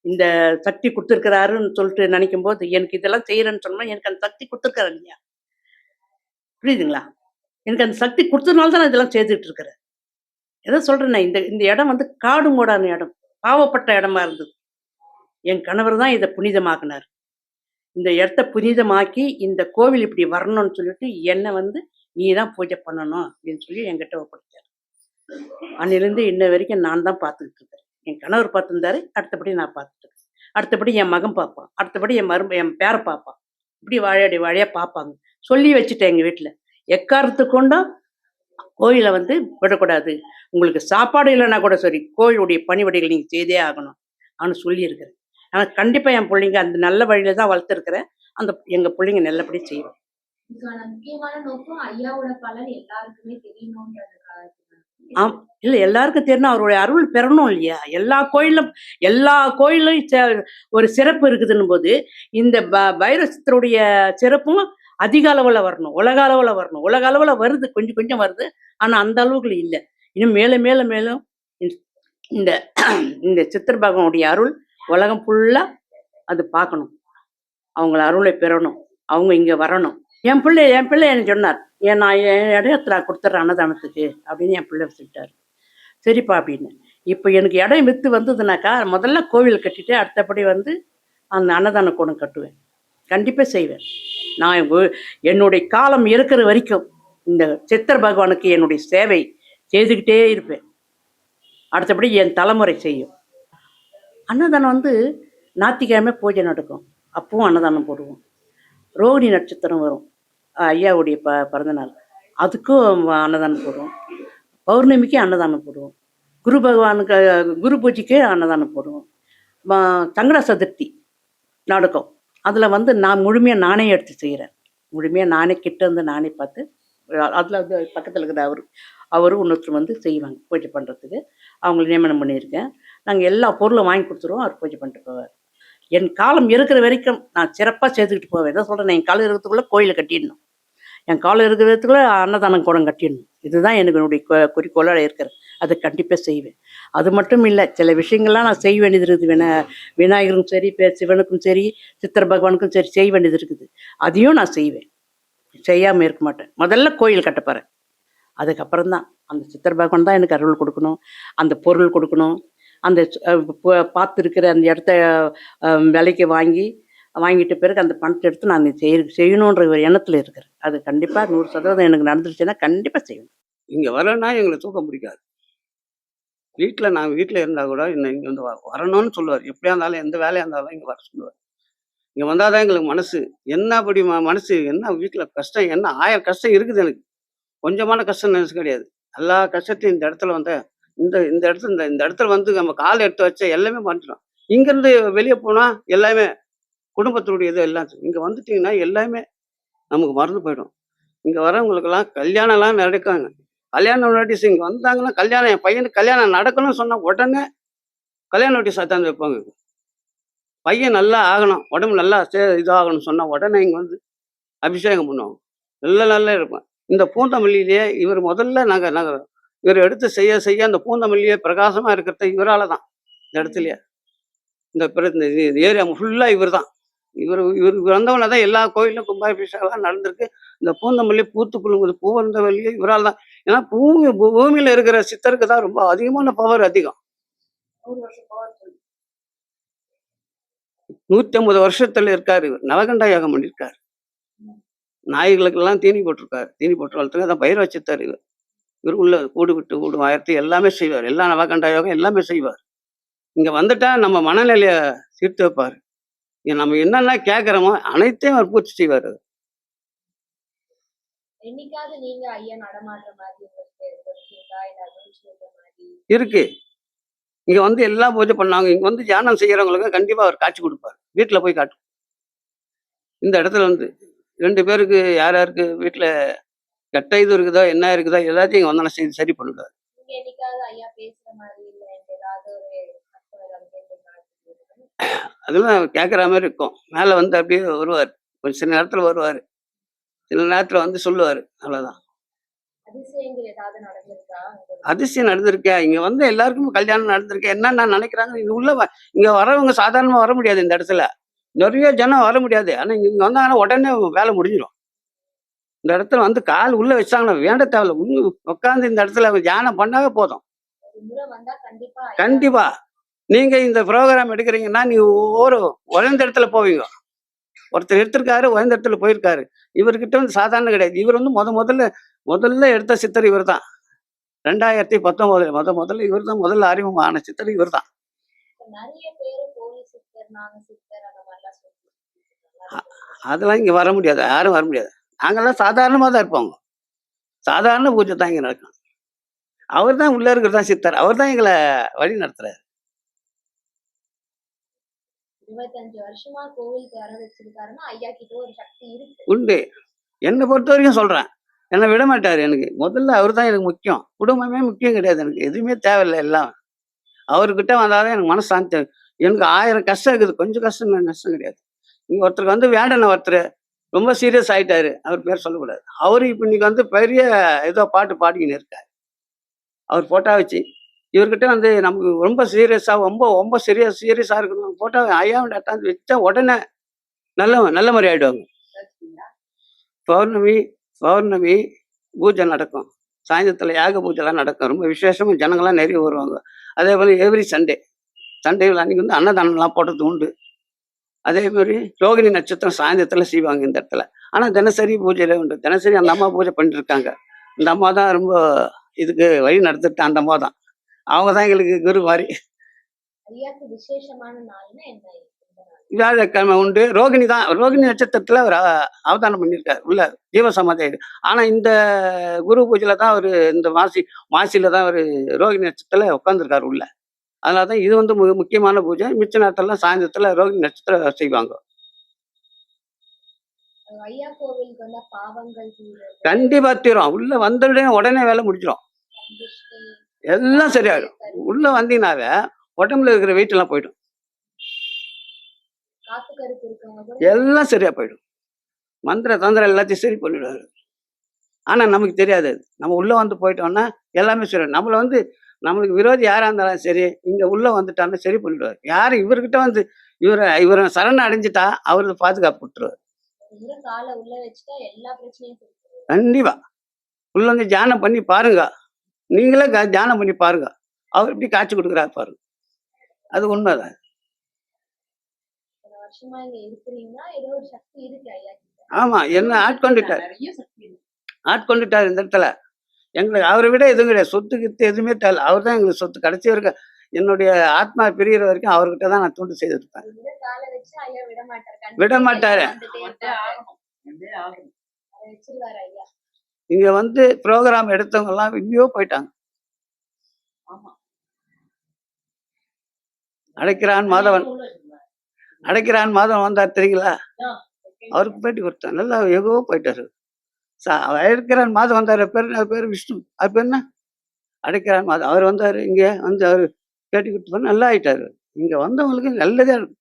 இந்த சக்தி கொடுத்துருக்கிறாருன்னு சொல்லிட்டு நினைக்கும் போது எனக்கு இதெல்லாம் செய்யறேன்னு சொன்னா எனக்கு அந்த சக்தி கொடுத்துருக்காரு இல்லையா, புரியுதுங்களா? எனக்கு அந்த சக்தி கொடுத்ததுனால தான் நான் இதெல்லாம் செய்துட்டு இருக்கிறேன். எதை சொல்றேன்னா, இந்த இடம் வந்து காடு மூடான இடம், பாவப்பட்ட இடமா இருந்தது. என் கணவர் தான் இதை புனிதமாக்கினார். இந்த இடத்த புனிதமாக்கி இந்த கோவில் இப்படி வரணும்னு சொல்லிட்டு என்னை வந்து நீ தான் பூஜை பண்ணணும் அப்படின்னு சொல்லி என்கிட்ட ஒப்படைச்சார். அன்னிலிருந்து இன்ன வரைக்கும் நான் தான் பார்த்துக்கிட்டு இருக்கேன். என் கணவர் பார்த்துருந்தாரு, அடுத்தபடி நான் பார்த்துட்டு இருக்கேன். அடுத்தபடி என் மகன் பார்ப்பான், அடுத்தபடி என் பேரை பார்ப்பான். இப்படி வாழையா பார்ப்பாங்க. சொல்லி வச்சுட்டேன் எங்கள் வீட்டில், எக்காரத்து கொண்டும் கோயிலை வந்து விடக்கூடாது. உங்களுக்கு சாப்பாடு இல்லைன்னா கூட சரி, கோயிலுடைய பணிவடைகள் நீங்கள் செய்தே ஆகணும் அப்படின்னு சொல்லியிருக்கிறேன். ஆனால் கண்டிப்பாக என் பிள்ளைங்க அந்த நல்ல வழியில தான் வளர்த்துருக்கிறேன். எங்கள் பிள்ளைங்க நல்லபடி செய்வோம். முக்கியமான நோக்கம் ஐயாவோட பலன் எல்லாருக்குமே தெரியணும்ன்றது. இல்லை, எல்லாருக்கும் தெரியணும், அவருடைய அருள் பெறணும் இல்லையா. எல்லா கோயிலும் ஒரு சிறப்பு இருக்குதுன்னு போது இந்த பைரவ சித்தருடைய சிறப்பும் அதிக அளவில் வரணும், உலக அளவில் வரணும். உலக அளவில் வருது, கொஞ்சம் கொஞ்சம் வருது, ஆனால் அந்த அளவுக்கு இல்லை. இன்னும் மேலும் இந்த சித்தர் பகவானுடைய அருள் உலகம் ஃபுல்லாக அது பார்க்கணும், அவங்கள அருளை பெறணும், அவங்க இங்கே வரணும். என் பிள்ளை எனக்கு சொன்னார், நான் என் இடத்துல கொடுத்துட்றேன் அன்னதானத்துக்கு அப்படின்னு என் பிள்ளை வச்சுக்கிட்டார். சரிப்பா அப்படின்னு. இப்போ எனக்கு இடம் விற்று வந்ததுனாக்கா முதல்ல கோவில் கட்டிட்டு அடுத்தபடி வந்து அந்த அன்னதான கூடம் கட்டுவேன். கண்டிப்பாக செய்வேன். நான் என்னுடைய காலம் இருக்கிற வரைக்கும் இந்த சித்தர் பகவானுக்கு என்னுடைய சேவை செய்துக்கிட்டே இருப்பேன். அடுத்தபடி என் தலைமுறை செய்யும். அன்னதானம் வந்து ஞாயிற்றுக்கிழமை பூஜை நடக்கும், அப்பவும் அன்னதானம் போடுவோம். ரோகிணி நட்சத்திரம் வரும், ஐயாவுடைய பிறந்தநாள், அதுக்கும் அன்னதானம் போடுவோம். பௌர்ணமிக்கு அன்னதானம் போடுவோம். குரு பூஜைக்கு அன்னதானம் போடுவோம். சங்கட சதுர்த்தி நடக்கும், அதில் வந்து நான் முழுமையாக நானே எடுத்து செய்கிறேன். முழுமையாக நானே கிட்ட இருந்து நானே பார்த்து, அதில் வந்து பக்கத்தில் இருக்கிற அவரு இன்னொருத்தர் வந்து செய்வாங்க பூஜை பண்ணுறதுக்கு. அவங்கள நியமனம் பண்ணியிருக்கேன். நாங்கள் எல்லா பொருளும் வாங்கி கொடுத்துருவோம், அவர் பூஜை பண்ணிட்டு போவார். என் காலம் இருக்கிற வரைக்கும் நான் சிறப்பாக செய்துக்கிட்டு போவேன். எதை சொல்கிறேன், என் காலம் இருக்கிறதுக்குள்ளே கோயிலை கட்டிடணும், என் காலம் இருக்கிறதுக்குள்ளே அன்னதானம் கூடம் கட்டிடணும். இதுதான் என்னுடைய குறிக்கோளாக இருக்கிறேன். அதை கண்டிப்பாக செய்வேன். அது மட்டும் இல்லை, சில விஷயங்கள்லாம் நான் செய்ய வேண்டியது இருக்குது. விநாயகருக்கும் சரி, சிவனுக்கும் சரி, சித்தர் பகவானுக்கும் சரி செய்ய வேண்டியது இருக்குது. அதையும் நான் செய்வேன், செய்யாமல் இருக்க மாட்டேன். முதல்ல கோயில் கட்டப்போறேன், அதுக்கப்புறம் தான் அந்த சித்தர் பகவான் தான் எனக்கு அருள் கொடுக்கணும், அந்த பொருள் கொடுக்கணும், அந்த பார்த்துருக்கிற அந்த இடத்த விலைக்கு வாங்கிட்ட பிறகு அந்த பணத்தை எடுத்து நான் செய்யணுன்ற ஒரு எண்ணத்தில் இருக்கிறேன். அது கண்டிப்பாக 100% எனக்கு நடந்துருச்சுன்னா கண்டிப்பாக செய்யணும். இங்கே வரேன்னா எங்களுக்கு தூக்கம் பிடிக்காது. நாங்கள் வீட்டில் இருந்தால் கூட என்ன இங்கே வந்து வரணும்னு சொல்லுவார். எப்படியா இருந்தாலும் எந்த வேலையாக இருந்தாலும் இங்கே வர சொல்லுவார். இங்கே வந்தால் தான் எங்களுக்கு மனசு என்ன அப்படி மனசு என்ன வீட்டில் கஷ்டம் என்ன 1000 கஷ்டம் இருக்குது எனக்கு. கொஞ்சமான கஷ்டம் நினச்சி கிடையாது. எல்லா கஷ்டத்தையும் இந்த இடத்துல வந்து இந்த இடத்துல வந்து நம்ம கால் எடுத்து வச்சா எல்லாமே பண்ணிட்டோம். இங்கேருந்து வெளியே போனால் எல்லாமே குடும்பத்தினுடைய இது எல்லாம் இங்கே வந்துட்டிங்கன்னா எல்லாமே நமக்கு மறந்து போயிடும். இங்கே வரவங்களுக்கெல்லாம் கல்யாணம்லாம் நடக்காங்க. கல்யாணம் நோட்டீஸ் இங்கே வந்தாங்கன்னா கல்யாணம் என் பையனுக்கு கல்யாணம் நடக்கணும்னு சொன்னால் உடனே கல்யாண நோட்டீஸ் அத்தாந்து வைப்பாங்க. பையன் நல்லா ஆகணும், உடம்பு நல்லா இதாகணும்னு சொன்னால் உடனே இங்கே வந்து அபிஷேகம் பண்ணுவாங்க. நல்லா இருப்பேன். இந்த பூந்தமல்லியிலேயே இவர் முதல்ல நாங்கள் இவர் எடுத்து செய்ய அந்த பூந்தமல்லியே பிரகாசமாக இருக்கிறது இவரால் தான். இந்த இடத்துலையே இந்த ஏரியா ஃபுல்லாக இவர் தான். இவர் வந்தவன தான் எல்லா கோயிலும் கும்பாபிஷேகம்லாம் நடந்திருக்கு. இந்த பூந்தமல்லி பூத்து குலுங்குது பூ வந்த வழியே இவரால் தான். ஏன்னா பூமியில் இருக்கிற சித்தருக்கு தான் ரொம்ப அதிகமான பவர் அதிகம். 150 வருஷத்துல இருக்காரு இவர். நவகண்டா யாகம் பண்ணியிருக்காரு. நாய்களுக்கெல்லாம் தீனி போட்டிருக்காரு. தீனி போட்டு வளர்த்துக்கு அதான் பயிர் வச்சுத்தார் இவர். இவர் உள்ள கூடு விட்டு கூடு வாயர்த்து எல்லாமே செய்வார். எல்லா நவகண்டா யோகம் எல்லாமே செய்வார். இங்க வந்துட்டா நம்ம மனநிலைய சீர்த்து வைப்பார். நம்ம என்னென்ன கேட்குறோமோ அனைத்தையும் அவர் பூர்த்தி செய்வார். என்னைக்காவது நீங்க ஐயா நடமாடுற மாதிரி இருக்கு. இங்க வந்து எல்லா பூஜை பண்ணாங்க. இங்க வந்து தியானம் செய்யறவங்களுக்கு கண்டிப்பா அவர் காட்சி கொடுப்பார். வீட்டுல போய் காட்டும். இந்த இடத்துல வந்து 2 பேருக்கு யாருக்கு வீட்டுல கெட்ட இது இருக்குதோ என்ன இருக்குதோ எல்லாத்தையும் இங்க வந்தாலும் செய்து சரி பண்ணுவார். அதெல்லாம் கேட்குற மாதிரி இருக்கும். மேலே வந்து அப்படியே வருவார். கொஞ்சம் சில நேரத்தில் வருவார். சில நேரத்தில் வந்து சொல்லுவார். அவ்வளோதான். அதிசயம் நடந்திருக்கா? இங்க வந்து எல்லாருக்கும் கல்யாணம் நடந்திருக்கேன். என்னென்ன நினைக்கிறாங்க இங்க வரவங்க சாதாரணமா வர முடியாது. இந்த இடத்துல நிறைய ஜனம் வர முடியாது. ஆனா இங்க வந்தாங்கன்னா உடனே வேலை முடிஞ்சிடும். இந்த இடத்துல வந்து கால் உள்ள வச்சாங்கன்னா வேண்ட தேவையில்ல. உட்காந்து இந்த இடத்துல தியானம் பண்ணாவே போதும். கண்டிப்பா நீங்க இந்த ப்ரோக்ராம் எடுக்கிறீங்கன்னா நீங்க உயர்ந்த இடத்துல போவீங்க. ஒருத்தர் எடுத்திருக்காரு, உயர்ந்த இடத்துல போயிருக்காரு. இவர்கிட்ட வந்து சாதாரண கிடையாது. இவர் வந்து முதல்ல எடுத்த சித்தர் இவர் தான். 2019 முதல்ல இவர் தான் முதல்ல அறிமுகமான சித்தர் இவர் தான். அதெல்லாம் இங்க வர முடியாது. யாரும் வர முடியாது. நாங்கெல்லாம் சாதாரணமா தான் இருப்போம். சாதாரண பூஜை தான் இங்க நடக்கும். அவர் தான் உள்ள இருக்கிறதா சித்தர். அவர் தான் எங்களை வழி நடத்துறாரு. 25 வருஷமா கோவிலுக்கு வர வச்சிருக்காருன்னா ஐயா கிட்ட ஒரு சக்தி இருக்கு. உண்டு. என்னை பொறுத்த வரைக்கும் சொல்றேன். என்னை விட மாட்டாரு. எனக்கு முதல்ல அவர் தான் எனக்கு முக்கியம். குடும்பமே முக்கியம் கிடையாது. எனக்கு எதுவுமே தேவையில்லை. எல்லாம் அவர்கிட்ட வந்தாதான் எனக்கு மனசு சாந்தி. எனக்கு 1000 கஷ்டம் இருக்குது. கொஞ்சம் கஷ்டம் கிடையாது. இங்க ஒருத்தருக்கு வந்து வேண்டன ஒருத்தர் ரொம்ப சீரியஸ் ஆயிட்டாரு. அவர் பேர் சொல்லக்கூடாது. அவரு இப்ப இன்னைக்கு வந்து பெரிய ஏதோ பாட்டு பாடிக்கின்னு இருக்காரு. அவர் போட்டா வச்சு இவர்கிட்ட வந்து நமக்கு ரொம்ப சீரியஸா ரொம்ப சீரியஸா இருக்கணும். போட்டா ஐயா வச்சா உடனே நல்ல மாதிரி ஆயிடுவாங்க. பௌர்ணமி பூஜை நடக்கும். சாயந்தரத்துல யாக பூஜைலாம் நடக்கும். ரொம்ப விசேஷமா ஜனங்கள்லாம் நிறைய வருவாங்க. அதே போல எவ்ரி சண்டே அன்னைக்கு வந்து அன்னதானம்லாம் போடுறது உண்டு. அதே மாதிரி ரோகிணி நட்சத்திரம் சாயந்தரத்துல செய்வாங்க இந்த இடத்துல. ஆனா தினசரி பூஜையில உண்டு. தினசரி அந்த அம்மா பூஜை பண்ணிட்டு இருக்காங்க. இந்த அம்மா தான் ரொம்ப இதுக்கு வழி நடத்திட்டு அந்த அம்மா தான். அவங்க தான் எங்களுக்கு குரு மாதிரி. வியாழக்கிழமை உண்டு. ரோகிணி நட்சத்திரத்துல அவர் அவதானம் பண்ணியிருக்காரு. உள்ள ஜீவசமாதி. ஆனா இந்த குரு பூஜையில தான் அவரு இந்த மாசியில தான் அவரு ரோகிணி நட்சத்திரத்துல உட்காந்துருக்காரு உள்ள. அதனாலதான் இது வந்து முக்கியமான பூஜை. மிச்ச நேரத்துல சாயந்தரத்துல ரோகிணி நட்சத்திரம் செய்வாங்க. கண்டிப்பா தீரும். உள்ள வந்த உடனே வேலை முடிச்சிடும். எல்லாம் சரியாயிடும். உள்ள வந்தீங்கன்னாவே உடம்புல இருக்கிற வெயிட் எல்லாம் போயிடும். எல்லாம் சரியா போயிடும். மந்திர தந்திரம் எல்லாத்தையும் சரி பண்ணிடுவாரு. ஆனா நமக்கு தெரியாது. நம்ம உள்ள வந்து போயிட்டோம்னா எல்லாமே சரி. நம்மளுக்கு விரோதி யாரா இருந்தாலும் சரி, இங்க உள்ள வந்துட்டான்னு சரி பண்ணிடுவாரு. யாரு இவர்கிட்ட வந்து இவரை சரண அடைஞ்சிட்டா அவருக்கு பாதுகாப்பு கொடுத்துருவாரு. கண்டிப்பா. உள்ள வந்து தியானம் பண்ணி பாருங்க. நீங்களே தியானம் பண்ணி பாருங்க. அவர் எப்படி காட்சி கொடுக்குறாரு பாருங்க. அது உண்மைதான். இத்தனை வருஷமா இங்க இருக்கிறீங்கன்னா ஏதோ ஒரு சக்தி இருக்கு ஐயா கிட்ட. ஏதோ ஆமா, என்ன ஒரு சக்தி இருக்கு, ஆட்கொண்டுட்டார். நிறைய சக்தி இருக்கு. ஆட்கொண்டுட்டார் இந்த இடத்துல. எங்களுக்கு அவரை விட எதுவும் கிடையாது. சொத்து கித்து எதுவுமே தேவை. அவர் தான் எங்களுக்கு சொத்து. கடைசி வரைக்கும் என்னுடைய ஆத்மா பிரியிற வரைக்கும் அவர்கிட்ட தான் நான் தொண்டு செய்திருப்பேன். இந்த காலை வச்சு ஐயா விட மாட்டாரு. விட கண்டிப்பா மாட்டாரு. ஐயா வந்துட்டே வந்தே இருப்பாரு. ஆகணும், வந்தே ஆகணும். அதை வச்சிருவாரு ஐயா. இங்க வந்து ப்ரோக்ராம் எடுத்தவங்க எல்லாம் எங்கேயோ போயிட்டாங்க. ஆமா. அடைக்கிறான் மாதவன் அடைக்கிறான் மாதவன் வந்தார் தெரியுங்களா? அவருக்கு பேட்டி கொடுத்தேன். நல்லா எங்கோ போயிட்டாரு. அடைக்கிறான் மாதம் வந்தார். பேர் விஷ்ணு. அது பேர் என்ன? அடைக்கிறான் மாதம். அவர் வந்தார். இங்கே வந்து அவர் பேட்டி கொடுத்து நல்லா ஆயிட்டாரு. இங்க வந்தவங்களுக்கு நல்லதே இருக்கும்.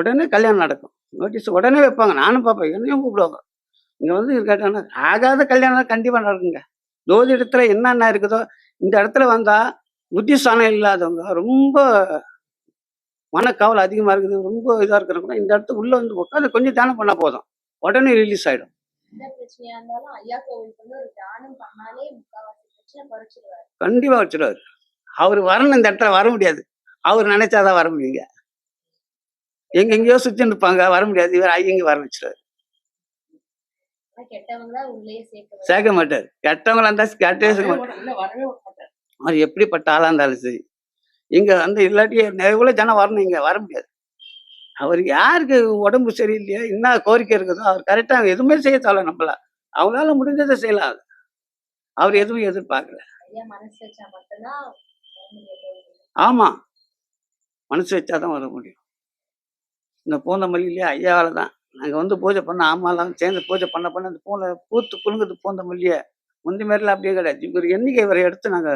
உடனே கல்யாணம் நடக்கும். நோட்டீஸ் உடனே வைப்பாங்க. நானும் பார்ப்பேன். என்னையும் கூப்பிடுவாங்க. இங்க வந்து கேட்டாங்கன்னா ஆகாத கல்யாணம் கண்டிப்பா நடக்குங்க. ஜோதி இடத்துல என்னென்ன இருக்குதோ இந்த இடத்துல வந்தா புத்திஸ்தானம் இல்லாதவங்க, ரொம்ப மனக்கவலை அதிகமா இருக்குது, ரொம்ப இதா இருக்கிறவங்க இந்த இடத்துக்கு உள்ள வந்து உட்காந்து கொஞ்சம் தியானம் பண்ணா போதும், உடனே ரிலீஸ் ஆயிடும். எந்த பிரச்சனையா இருந்தாலும் ஐயா கோவிலுக்கு வந்து ஒரு தியானம் பண்ணாலே முக்காவாசி பிரச்சனை குறைச்சிடுவாரு. கண்டிப்பா வச்சிருவாரு. அவர் வரணும், இந்த இடத்துல வர முடியாது. அவர் நினைச்சாதான் வர முடியுங்க. எங்கெங்கயோ சுத்தி இருப்பாங்க, வர முடியாது. இவர் ஐயங்க வர வச்சிருவாரு. ஆனா கெட்டவங்கள உள்ளே சேர்க்க சேர்க்க மாட்டார். கெட்டவங்களா இருந்தா கேட்டே சேர்க்க மாட்டார். வரவே வரவே விட மாட்டார். அவர் எப்படிப்பட்ட ஆளா இருந்தாலும் சரி. இங்க வந்து இல்லாட்டி எவ்வளவு ஜனம் வரணும், இங்க வர முடியாது. அவர் யாருக்கு உடம்பு சரியில்லையோ, என்ன கோரிக்கை இருக்குதோ அவர் கரெக்டா எதுவுமே செய்ய தேவை. நம்மள அவங்களால முடிஞ்சதை செய்யலாம். அவர் எதுவும் எதிர்பார்க்கல. ஐயா மனசு வச்சா மட்டும்தான் வர முடியும் கோவிலுக்கு. ஆமா, மனசு வச்சாதான் வர முடியும். இந்த பூந்தமல்லியிலேயே ஐயாவால தான் நாங்க வந்து பூஜை பண்ண, ஆமாலாம் சேர்ந்து பூஜை பண்ண அந்த பூனை பூத்து குலுங்குது பூந்தமல்லியே. முந்தி மாதிரிலாம் அப்படியே கிடையாது. இவர் என்னைக்கு இவரை எடுத்து நாங்க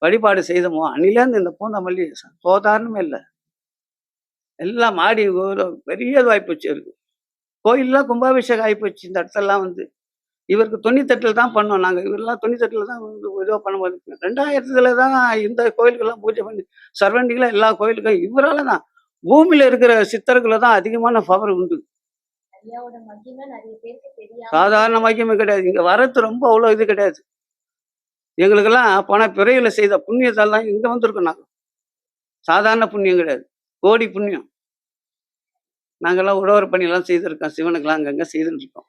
வழிபாடு செய்தோமோ அன்னிலேருந்து இந்த பூந்தமல்லி சாதாரணமே இல்லை. எல்லாம் மாடி பெரிய வாய்ப்புச்சு இருக்கு. கோயிலெலாம் கும்பாபிஷேகம் ஆகிப்போச்சு. இந்த இடத்தெல்லாம் வந்து இவருக்கு 98 தான் பண்ணோம் நாங்கள். இவரெல்லாம் 98 தான் வந்து இதோ பண்ணும்போது 2000 தான் இந்த கோயிலுக்கெல்லாம் பூஜை பண்ணி சர்வண்டிகளாக எல்லா கோயிலுக்கும் இவரால தான். பூமியில இருக்கிற சித்தர்களை தான் அதிகமான பவர் உண்டு. ஐயாவோட மகிமை நிறைய பேருக்கு தெரியாம சாதாரண மகிமை கிடையாது. இங்க வரது ரொம்ப அவ்வளோ இது கிடையாது. எங்களுக்கெல்லாம் போன பிறையில செய்த புண்ணியத்தெல்லாம் இங்க வந்திருக்கோம். நாங்கள் சாதாரண புண்ணியம் கிடையாது, கோடி புண்ணியம். நாங்கெல்லாம் உழவர் பணியெல்லாம் செய்திருக்கோம். சிவனுக்கெல்லாம் அங்கங்க செய்துட்டு இருக்கோம்.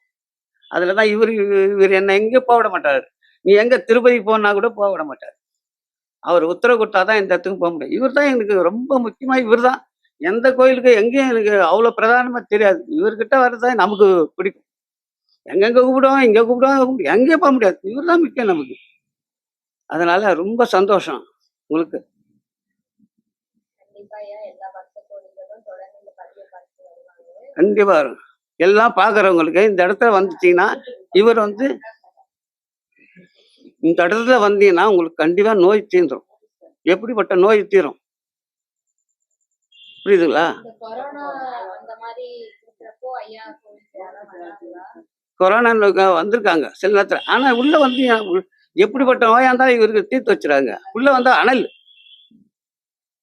அதுல தான் இவர் என்ன எங்கே போக விட மாட்டாரு. நீ எங்க திருப்பதி போனா கூட போக விட மாட்டார். அவர் உத்தரவு கொடுத்தாதான் இந்த இடத்துக்கு போக முடியும். இவர் தான் எனக்கு ரொம்ப முக்கியமா. இவர் தான் எந்த கோயிலுக்கு எங்கேயும் எனக்கு அவ்வளோ பிரதானமா தெரியாது. இவர்கிட்ட வர்றதான் நமக்கு பிடிக்கும். எங்கெங்க கூப்பிடுவோம், இங்க கூப்பிடுவோம், எங்கே போக முடியாது. இவர் தான் முக்கியம் நமக்கு. அதனால ரொம்ப சந்தோஷம் உங்களுக்கு. கண்டிப்பா ஐயா எல்லா பக்த கோவில்களும் தொடர்ந்து இந்த பதிவை பார்த்து வருவாங்க. கண்டிப்பா வரும். எல்லாம் பாக்குறவங்களுக்கு இந்த இடத்துல வந்துட்டீங்கன்னா, இவர் வந்து இந்த இடத்துல வந்தீங்கன்னா உங்களுக்கு கண்டிப்பா நோய் தீர்ந்துடும். எப்படிப்பட்ட நோய் தீரும், புரியுதுங்களா? இந்த கொரோனா அந்த மாதிரி இருக்கிறப்போ ஐயா கோவிலுக்கு யாராவது வராங்களா? கொரோனா வந்திருக்காங்க சில நேரத்துல. ஆனா உள்ள வந்து எப்படிப்பட்ட நோயா இருந்தாலும் இவருக்கு தீர்த்து வச்சுறாங்க. உள்ள வந்தா அனல்.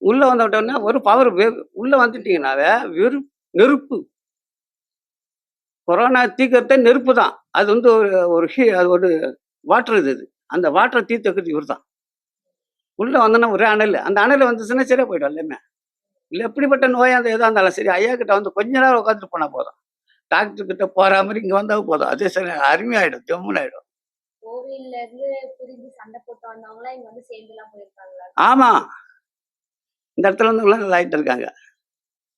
உள்ள வந்தோடனே ஒரு பவர் உள்ள வந்துட்டீங்கன்னாவே வெறும் நெருப்பு. கொரோனா தீர்க்கறதே நெருப்பு தான். அது வந்து அது ஒரு வாட்டர் இது. அந்த வாட்டரை தீர்த்து வைக்கிறது இவர் தான். உள்ள வந்தோன்னா ஒரே அனல். அந்த அனல் வந்துச்சுன்னா சரியா போயிடும் எல்லாமே. இல்லை எப்படிப்பட்ட நோயா இருந்தால் எதாக இருந்தாலும் சரி, ஐயா கிட்ட வந்து கொஞ்ச நேரம் உட்காந்துட்டு போனா போதும். டாக்டர் கிட்ட போற மாதிரி இங்க வந்தா போதும், அதே சரி அருமையாயிடும், ஜம்முன்னு ஆயிடும். கோவில்ல இருந்து பிரிஞ்சு சண்டை போட்டு வந்தவங்களா இங்க வந்து சேர்ந்து எல்லாம் போயிருக்காங்களா? ஆமா, இந்த இடத்துல வந்து நல்லா ஆயிட்டு இருக்காங்க.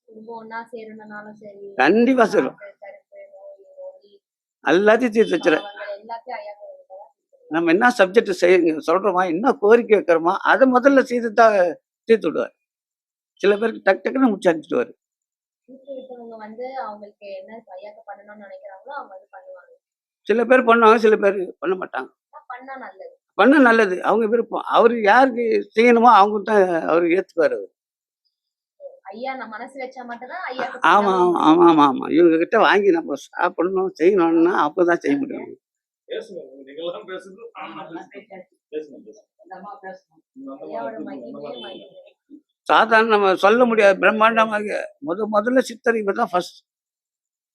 குடும்பம் ஒன்னா சேரணும்னாலும் சரி, கண்டிப்பா சேரும். கருப்பு நோய் நோய் எல்லாத்தையும் தீர்த்து வச்சுரு. பாவங்கள் எல்லாத்தையும் ஐயா கோவிலுக்கு தான் தீர்த்து நம்ம என்ன சப்ஜெக்ட் செய்ய சொல்றோமா, என்ன கோரிக்கை வைக்கிறோமோ அதை முதல்ல தான் தீர்த்து விடுவார். சில பேருக்கு டக்கு டக்குன்னு முடிச்சு அனுப்பிச்சுடுவாரு. விட்டவங்க வந்து அவங்களுக்கு என்ன ஐயாக்கு பண்ணணும்னு நினைக்கிறாங்களோ அவங்க வந்து பண்ணுவாங்க. சில பேர் பண்ணுவாங்க, சில பேர் பண்ண மாட்டாங்க. பண்ணா நல்லது. பண்ண நல்லது, அவங்க விருப்பம். அவரு யாருக்கு செய்யணுமோ அவங்க தான் அவரு ஏத்துக்குவாரு. ஐயா நான் மனசு வச்சா மட்டும்தான் ஐயாக்கு ஆமா ஆமா ஆமா ஆமா ஆமா. இவங்க கிட்ட வாங்கி நம்ம சாப்பிடணும் செய்யணும்னா அப்பதான் செய்ய முடியும். ஐயாவோட மகிமையே மகிமை. சாதாரண நம்ம சொல்ல முடியாது. பிரம்மாண்டமாக முதல்ல சித்தர் இவர் தான் ஃபர்ஸ்ட்.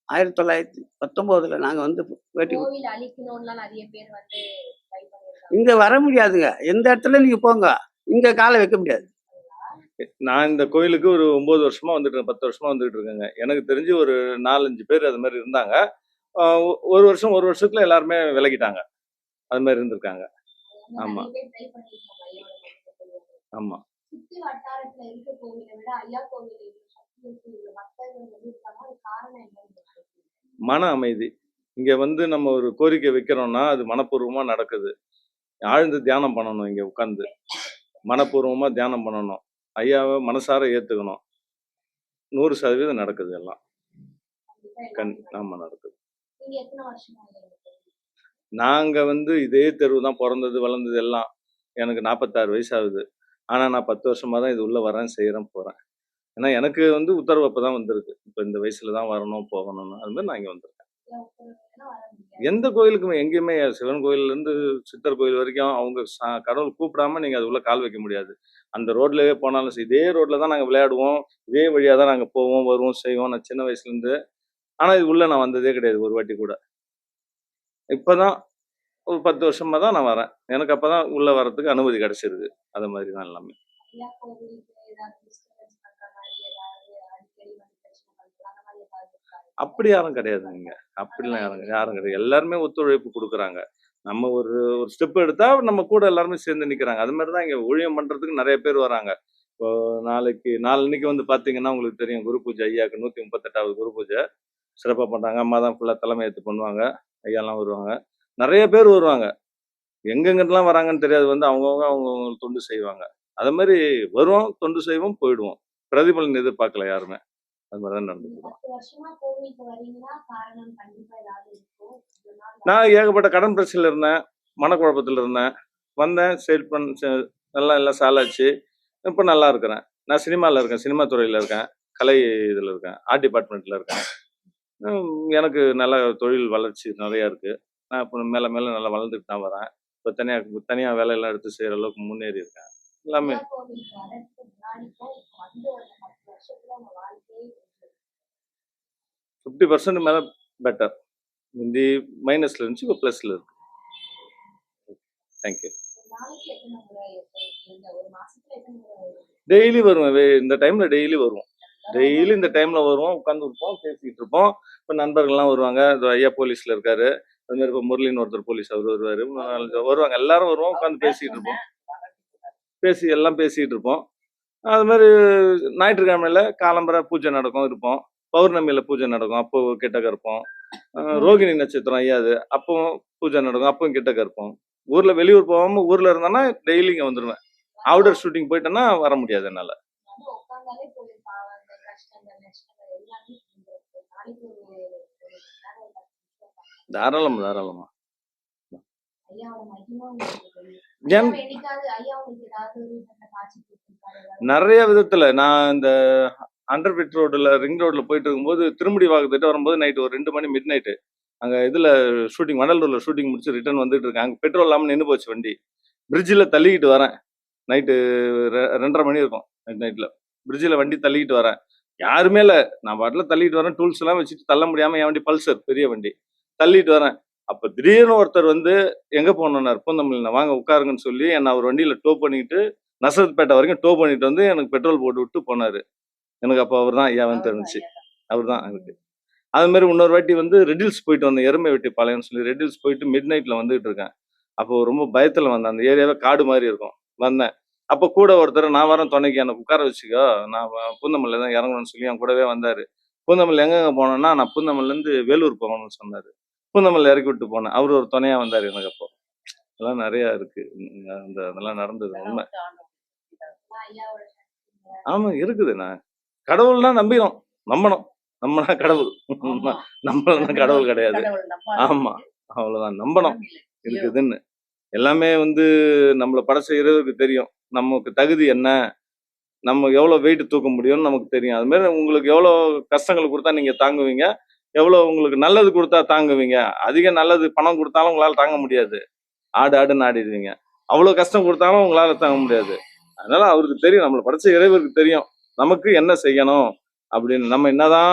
1919 நாங்க வந்து பேட்டி கோவில் அழிக்கணும்லாம் நிறைய பேர் வந்து ட்ரை பண்ணிருக்காங்க. இங்க வர முடியாதுங்க. எந்த இடத்துல நீங்க போங்க, இங்க காலை வைக்க முடியாது. நான் இந்த கோயிலுக்கு ஒரு 9 வருஷமா வந்துட்டு இருக்கேன், 10 வருஷமா வந்துட்டு இருக்கேங்க. எனக்கு தெரிஞ்சு ஒரு 4, 5 பேர் அது மாதிரி இருந்தாங்க. ஒரு வருஷம் ஒரு வருஷத்துல எல்லாருமே விலகிட்டாங்க. அது மாதிரி இருந்திருக்காங்க. ஆமா. நிறைய பேர் ட்ரை பண்ணிருக்காங்க ஐயாவோட மந்திரத்தை சொல்லுவாங்க. ஆமா. சுத்தி வட்டாரத்துல இருக்க கோவிலை விட ஐயா கோவில் இவ்வளவு சக்தி இருக்கு, இவ்வளவு பக்தர்கள் வந்து இருக்காங்க. அது காரணம் என்னன்னு நினைக்கிறீங்க? மன அமைதி. இங்க வந்து நம்ம ஒரு கோரிக்கை வைக்கிறோம்னா அது மனப்பூர்வமா நடக்குது. ஆழ்ந்து தியானம் பண்ணணும், இங்க உட்கார்ந்து மனப்பூர்வமா தியானம் பண்ணணும். ஐயாவை மனசார ஏத்துக்கணும். 100% நடக்குது எல்லாம். கண்டிப்பா எல்லாமே நடக்கும். ஆமா நடக்குது. நீங்க எத்தனை வருஷமா ஐயா இந்த கோவில்? நாங்க வந்து இதே தெருவு தான் பொறந்தது, வளர்ந்தது எல்லாம். எனக்கு 46 வயசு ஆகுது. ஆனா நான் 10 வருஷமா தான் இது உள்ள வரேன், செய்றேன், போறேன். ஏன்னா எனக்கு வந்து உத்தரவு அப்பதான் வந்திருக்கு. இப்ப இந்த வயசுல தான் வரணும், போகணும்னு. அது மாதிரி நான் இங்க வந்திருக்கேன். ஐயா உத்தரவுனா வர முடியாது. எந்த கோயிலுக்குமே எங்கேயுமே சிவன் கோயில்ல இருந்து சித்தர் கோயில் வரைக்கும் அவங்க கடவுள் கூப்பிடாம நீங்க அது உள்ள கால் வைக்க முடியாது. அந்த ரோட்லயே போனாலும் சரி, இதே ரோட்ல தான் நாங்க விளையாடுவோம். இதே வழியா தான் நாங்க போவோம், வருவோம், செய்வோம். நான் சின்ன வயசுல இருந்து. ஆனா இது உள்ள நான் வந்ததே கிடையாது ஒரு வாட்டி கூட. இப்பதான் ஒரு 10 வருஷமா தான் நான் வரேன். எனக்கு அப்பதான் உள்ள வர்றதுக்கு அனுமதி கிடைச்சிருக்கு. அது மாதிரி தான் எல்லாமே. ஐயா கோவிலுக்கு ஏதாவது டிஸ்டர்பன்ஸ் பண்ற மாதிரி ஏதாவது அடிக்கடி வந்து பிரச்சனை பண்றது அந்த மாதிரி ஏதாவது இருக்கா? அப்படி யாரும் கிடையாதுங்க இங்க. அப்படிலாம் யாரும் கிடையாது. எல்லாருமே ஒத்துழைப்பு குடுக்குறாங்க. நம்ம ஒரு ஒரு ஸ்டெப் எடுத்தா நம்ம கூட எல்லாருமே சேர்ந்து நிக்கிறாங்க. அது மாதிரி தான் இங்க ஊழியம் பண்றதுக்கு நிறைய பேர் வராங்க. இப்போ நாளன்னைக்கு வந்து பாத்தீங்கன்னா உங்களுக்கு தெரியும், குரு பூஜை ஐயாக்கு 138வது குரு பூஜை சிறப்பா பண்றாங்க. அம்மா தான் ஃபுல்லா தலைமை ஏத்து பண்ணுவாங்க. ஐயாலாம் வருவாங்க. நிறைய பேர் வருவாங்க. எங்கெங்கலாம் வராங்கன்னு தெரியாது. வந்து அவங்கவங்க தொண்டு செய்வாங்க. அது மாதிரி வருவோம், தொண்டு செய்வோம், போயிடுவோம். பிரதிபலன் எதிர்பார்க்கல யாருமே. அது மாதிரி தான் நீங்க நடந்துக்குறோம். 10 வருஷமா கோவிலுக்கு வரீங்கன்னா காரணம் கண்டிப்பா ஏதாவது இருக்கும். இவ்வளவு நாள் நான் ஏகப்பட்ட கடன் பிரச்சனையில இருந்தேன். மனக்குழப்பத்துல இருந்தேன். வந்தேன், எல்லாம் எல்லாம் சாலாச்சு. இப்ப நல்லா இருக்கிறேன். நான் சினிமால இருக்கேன். சினிமா துறையில இருக்கேன். கலை இதுல இருக்கேன். ஆர்ட் டிபார்ட்மெண்ட்ல இருக்கேன். எனக்கு நல்ல தொழில் வளர்ச்சி நிறைய இருக்கு. நான் இப்போ மேல மேல நல்லா வளர்ந்துட்டு தான் வரேன். இப்போ தனியா வேலையெல்லாம் எடுத்து செய்யற அளவுக்கு முன்னேறி இருக்கேன். எல்லாமே ஐயா கோவிலுக்கு வரதுக்கு முன்னாடிக்கும் இப்ப வந்து ஒரு 10 வருஷத்துல உங்க வாழ்க்கையே 50% மேல பெட்டர். முந்தி மைனஸ்ல இருந்துச்சு, இப்போ பிளஸ்ல இருக்கு. தேங்க்யூ. ஒரு நாளைக்கு எத்தனை முறை இந்த ஒரு மாசத்துல எத்தனை முறை வருது? டெய்லி வருவேன். இந்த டைம்ல டெய்லி வருவோம். டெய்லி இந்த டைம்ல வருவோம், உட்காந்து இருப்போம், பேசிக்கிட்டு இருப்போம். இப்போ நண்பர்கள்லாம் வருவாங்க. இதோ ஐயா போலீஸ்ல இருக்காரு. அது மாதிரி இப்போ முரளின்னு ஒருத்தர் போலீஸ் அவர் வருவாரு. வருவாங்க, எல்லாரும் வருவோம், உட்காந்து பேசிக்கிட்டு இருப்போம். எல்லாம் பேசிக்கிட்டு இருப்போம். அது மாதிரி ஞாயிற்றுக்கிழமையில காலம்பரை பூஜை நடக்கும், இருப்போம். பௌர்ணமியில பூஜை நடக்கும், அப்போ கிட்டக்க இருப்போம். ரோகிணி நட்சத்திரம் ஐயா அது, அப்பவும் பூஜை நடக்கும், அப்பவும் கிட்டக்க இருப்போம். வெளியூர் போகாம ஊர்ல இருந்தானா டெய்லி இங்க வந்துருவேன். அவுட்டர் ஷூட்டிங் போயிட்டேன்னா வர முடியாது என்னால. வந்து உட்கார்ந்தாலே போதும், பாவங்கள், கஷ்டங்கள், நஷ்டங்கள் எல்லாமே தீர்ந்துரும். நாளைக்கு ஒரு நேரம் ஒரு 10 நிமிஷம் தாராளமா தாராளமா. ஐயாவோட மகிமை உங்களுக்கு தெரியும். ஏன் ஐயாவை என்னைக்காவது ஐயா உங்களுக்கு ஏதாவது ரூபத்துல காட்சி கொடுத்திருக்காரு? ஏதாவது நிறைய விதத்துல நான் இந்த அண்டர்பிட் ரோடுல ரிங் ரோட்ல போயிட்டு இருக்கும்போது திருமுடி வாக்குத்திட்டு வரும்போது நைட் ஒரு 2 மணி மிட் நைட்டு அங்க இதுல ஷூட்டிங் வண்டலூர்ல ஷூட்டிங் முடிச்சு ரிட்டர்ன் வந்துட்டு இருக்கேன். அங்க பெட்ரோல் இல்லாம நின்று போச்சு வண்டி. பிரிட்ஜில் தள்ளிக்கிட்டு வரேன். நைட்டு 2:30 மணி இருக்கும். நைட்ல பிரிட்ஜில் வண்டி தள்ளிக்கிட்டு வரேன். யாருமே இல்லை, நான் பாட்டில் தள்ளிட்டு வரேன். டூல்ஸ் எல்லாம் வச்சுட்டு தள்ள முடியாம என் வண்டி பல்சர் பெரிய வண்டி தள்ளிட்டு வரேன். அப்ப திடீர்னு ஒருத்தர் வந்து எங்க போனார், பூந்தமல்லியில் வாங்க உட்காருங்கன்னு சொல்லி என்னை அவர் வண்டியில டோ பண்ணிட்டு நசரத்பேட்டை வரைக்கும் டோ பண்ணிட்டு வந்து எனக்கு பெட்ரோல் போட்டு விட்டு போனாரு. எனக்கு அப்போ அவர் தான் ஐயாவன்னு தெரிஞ்சுச்சு. அவர் தான் எனக்கு. அது மாதிரி இன்னொரு வாட்டி வந்து ரெட்டில்ஸ் போயிட்டு வந்தேன். எருமை வெட்டி பாளையம்னு சொல்லி ரெட்டில்ஸ் போயிட்டு மிட் நைட்ல வந்துட்டு இருக்கேன். அப்போ ரொம்ப பயத்துல வந்தேன். அந்த ஏரியாவே காடு மாதிரி இருக்கும். வந்தேன். அப்போ கூட ஒருத்தர் நான் வரேன் துணைக்கு, எனக்கு உட்கார வச்சுக்கோ, நான் பூந்தமல்லியில் தான் இறங்கணும்னு சொல்லி என் கூடவே வந்தாரு. பூந்தமல்லி எங்கெங்க போனோம்னா, நான் பூந்தமல்லிலேருந்து வேலூர் போகணும்னு சொன்னாரு. பூந்தமல்லி இறக்கி விட்டு போனேன். அவரு ஒரு துணையா வந்தாரு எனக்கு. அப்போ அதெல்லாம் நிறைய இருக்கு. அதெல்லாம் நடந்தது உண்மை. ஐயாவோட சக்தி ஆமா இருக்குது. நான் கடவுள்னா நம்பணும். நம்மனா கடவுள், நம்மளா கடவுள் கிடையாது. ஆமா, அவ்வளவுதான். நம்பணும் இருக்குதுன்னு. எல்லாமே வந்து நம்மளை படைச்ச இறைவனுக்கு தெரியும். நமக்கு தகுதி என்ன, நம்ம எவ்வளவு வெயிட் தூக்க முடியும்னு நமக்கு தெரியும். அது மாதிரி உங்களுக்கு எவ்வளவு கஷ்டங்கள் கொடுத்தா நீங்க தாங்குவீங்க, எவ்வளவு உங்களுக்கு நல்லது கொடுத்தா தாங்குவீங்க. அதிக நல்லது பணம் கொடுத்தாலும் உங்களால தாங்க முடியாது. ஆடுன்னு ஆடிடுவீங்க. அவ்வளவு கஷ்டம் கொடுத்தாலும் உங்களால தாங்க முடியாது. அதனால அவருக்கு தெரியும், நம்மளை படைச்ச இறைவருக்கு தெரியும் நமக்கு என்ன செய்யணும் அப்படின்னு. நம்ம என்னதான்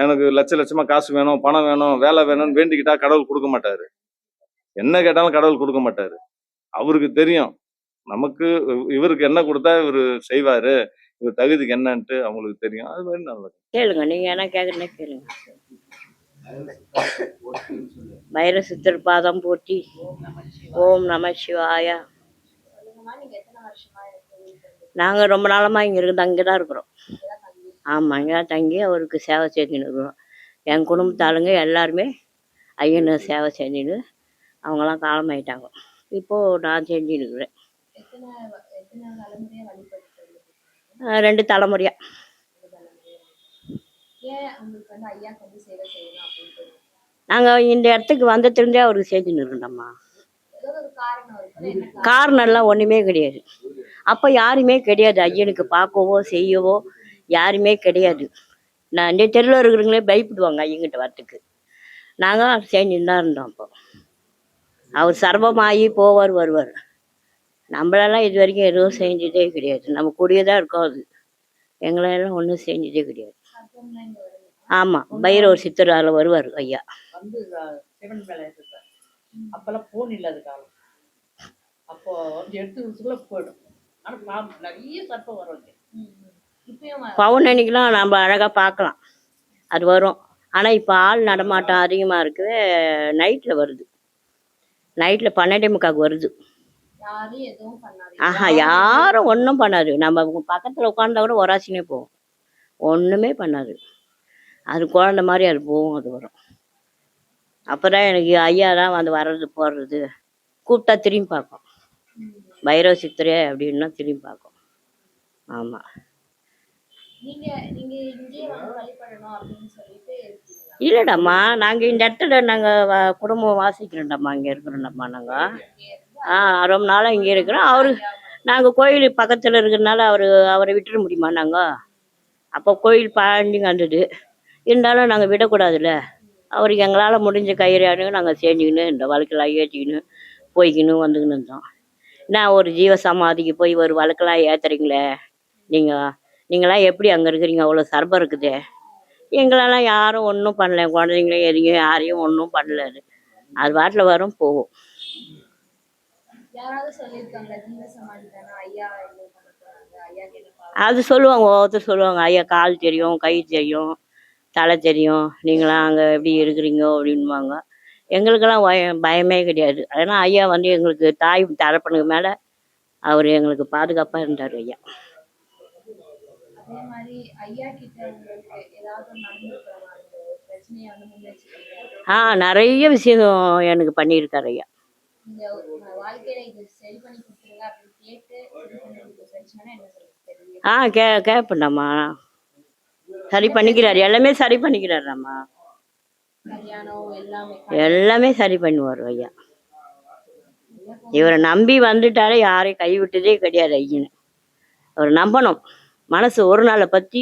எனக்கு லட்சமா காசு வேணும், பணம் வேணும், வேலை வேணும்னு வேண்டிக்கிட்டா கடவுள் கொடுக்க மாட்டாரு. என்ன கேட்டாலும் கடவுள் கொடுக்க மாட்டாரு. அவருக்கு தெரியும் நமக்கு இவருக்கு என்ன கொடுத்தா இவரு செய்வாரு, இவர் தகுதிக்கு என்னன்ட்டு அவங்களுக்கு தெரியும். அது மாதிரி நல்லது. கேளுங்க, நீங்க என்ன கேக்குறீங்க கேளுங்க. வைர சித்தர் பாதம் போற்றி. ஓம் நம சிவாய. சொல்லுங்கம்மா, நீங்க எத்தனை வருஷமா இந்த கோவிலுக்கு வந்து நாங்க ரொம்ப நாளமா இங்க இருக்கு அங்கதான் இருக்கிறோம். இங்கதான் தங்கி ஆமா, இங்கதான் தங்கி அவருக்கு சேவை செஞ்சுன்னு இருக்கிறோம். என் குடும்பத்தாளுங்க எல்லாருமே ஐயனை சேவை செஞ்சுன்னு அவங்களாம் காலமாயிட்டாங்க. இப்போ நான் செஞ்சுன்னு இருக்கிறேன். எத்தனை எத்தனை தலைமுறையா வழிபட்டு இருக்கீங்க? 2 தலைமுறையா. இந்த தலைமுறையா? ஏன் உங்களுக்கு வந்து ஐயாக்கு வந்து சேவை செய்யணும் அப்படின்னு தோணுது? நாங்கள் இந்த இடத்துக்கு வந்ததுலேருந்தே அவருக்கு செஞ்சுன்னு இருக்கோம்மா. ஏதாவது ஒரு காரணம் இருக்குல்ல, என்ன காரணம்? காரணம்லாம் ஒன்றுமே கிடையாது. அப்போ யாருமே கிடையாது, ஐயனுக்கு பார்க்கவோ செய்யவோ யாருமே கிடையாது. நான் இந்த தெருவில் இருக்கிறவங்களே பயப்படுவாங்க ஐயங்கிட்ட வரத்துக்கு. நாங்கள் செஞ்சுன்னு தான் இருந்தோம். அப்போ அவர் சர்வமாகி போவார் வருவார். நம்மளெல்லாம் இது வரைக்கும் எதுவும் செஞ்சதே கிடையாது. நம்ம கூடயே தான் இருக்கோம். அது எங்களெல்லாம் ஒன்றும் செஞ்சதே கிடையாது. சத்தம்லாம் இங்க வருது. ஆமாம், பைரவர் சித்தர் அதில் வருவார் ஐயா. வந்து சிவன் மேலே இருப்பார். அப்போல்லாம் ஃபோன் இல்லாத காலம். அப்போ வந்து எடுத்து வருஷத்துக்குள்ள போயிடும். ஆனால் பாம்பு நிறைய சர்ப்பம் வரும். இப்பயும் பௌர்ணமிக்கெலாம் நம்ம அழகாக பார்க்கலாம், அது வரும். ஆனால் இப்போ ஆள் நடமாட்டம் அதிகமாக இருக்குது. நைட்டில் வருது, நைட்டில் 12:45 வருது. யாரும் எதுவும் பண்ணாது. ஆஹா, யாரும் ஒன்றும் பண்ணாது. நம்ம பக்கத்தில் உட்காந்தா கூட ஒராசினே போகும், ஒன்றுமே பண்ணாது. அது குழந்த மாதிரி அது போகும், அது வரும். அப்போ தான் எனக்கு ஐயா தான் வந்து வர்றது போடுறது. கூப்பிட்டா திரும்பி பார்க்கும், பைரவ சித்திரே அப்படின்னா திரும்பி பார்க்கும். ஆமாம். நீங்க நீங்க இங்கேயே வந்து வழிபடணும் அப்படின்னு சொல்லிட்டு இருக்கீங்களா? இல்லைடாம்மா, நாங்கள் இந்த இடத்துல நாங்கள் குடும்பம் வாசிக்கிறோம்டாம்மா, இங்கே இருக்கிறோம்டாம்மா நாங்கள். ரொம்ப நாளாக இங்கே இருக்கிறோம். நாங்கள் கோயில் பக்கத்தில் இருக்கிறதுனால அவரை விட்டுற முடியுமா நாங்கள்? அப்போ கோயில் பாண்டிங்க வந்தது, இருந்தாலும் நாங்கள் விடக்கூடாதுல்ல. அவருக்கு எங்களால் முடிஞ்ச கயிறானு நாங்கள் செஞ்சுக்கின்னு இந்த வழக்கெல்லாம் ஏற்றிக்கின்னு போய்க்கின்னு வந்துக்கின்னு இருந்தோம். நான் ஒரு ஜீவ சமாதிக்கு போய் ஒரு வழக்கெல்லாம் ஏற்றுறீங்களே, நீங்களாம் எப்படி அங்கே இருக்கிறீங்க? அவ்வளோ சர்பம் இருக்குது. எங்களெல்லாம் யாரும் ஒன்றும் பண்ணல, குழந்தைங்களே எதையும் யாரையும் ஒன்றும் பண்ணல. அது பாட்டில் வரும் போகும். யாராவது சொல்லியிருக்காங்களா ஜீவ சமாதி தானே ஐயா இது பண்ண போறாங்க, ஐயா கேட்க அது சொல்லுவாங்க, ஒவ்வொருத்தர் சொல்லுவாங்க, ஐயா கால் தெரியும், கை தெரியும், தலை தெரியும், நீங்களாம் அங்கே எப்படி இருக்கிறீங்க அப்படின்வாங்க. எங்களுக்கெல்லாம் பயமே கிடையாது. அதனால் ஐயா வந்து எங்களுக்கு தாய் தரப்பனுக்கு மேலே அவர் எங்களுக்கு பாதுகாப்பாக இருந்தார் ஐயா. அதே மாதிரி ஐயா கிட்ட உங்களுக்கு ஏதாவது நடந்திருக்கிற மாதிரி பிரச்சனையை வந்து முன்னெச்சரிக்கை நிறைய விஷயம் எனக்கு பண்ணியிருக்காரு ஐயா. நீங்க வாழ்க்கையில இது சரி பண்ணி கொடுத்துருங்க அப்படின்னு கேட்டு சரி பண்ணி கொடுத்த பிரச்சனைனா என்ன சொல்லுங்க? கேட்பேன்டாம்மா, சரி பண்ணிக்கிறாரு, எல்லாமே சரி பண்ணிக்கிறாரும்மா. கல்யாணம் எல்லாமே சரி பண்ணுவார் ஐயா. இவரை நம்பி வந்துட்டாலே யாரையும் கைவிட்டதே கிடையாது ஐயன்னு. அவர் நம்பணும், மனசு ஒரு நாளை பற்றி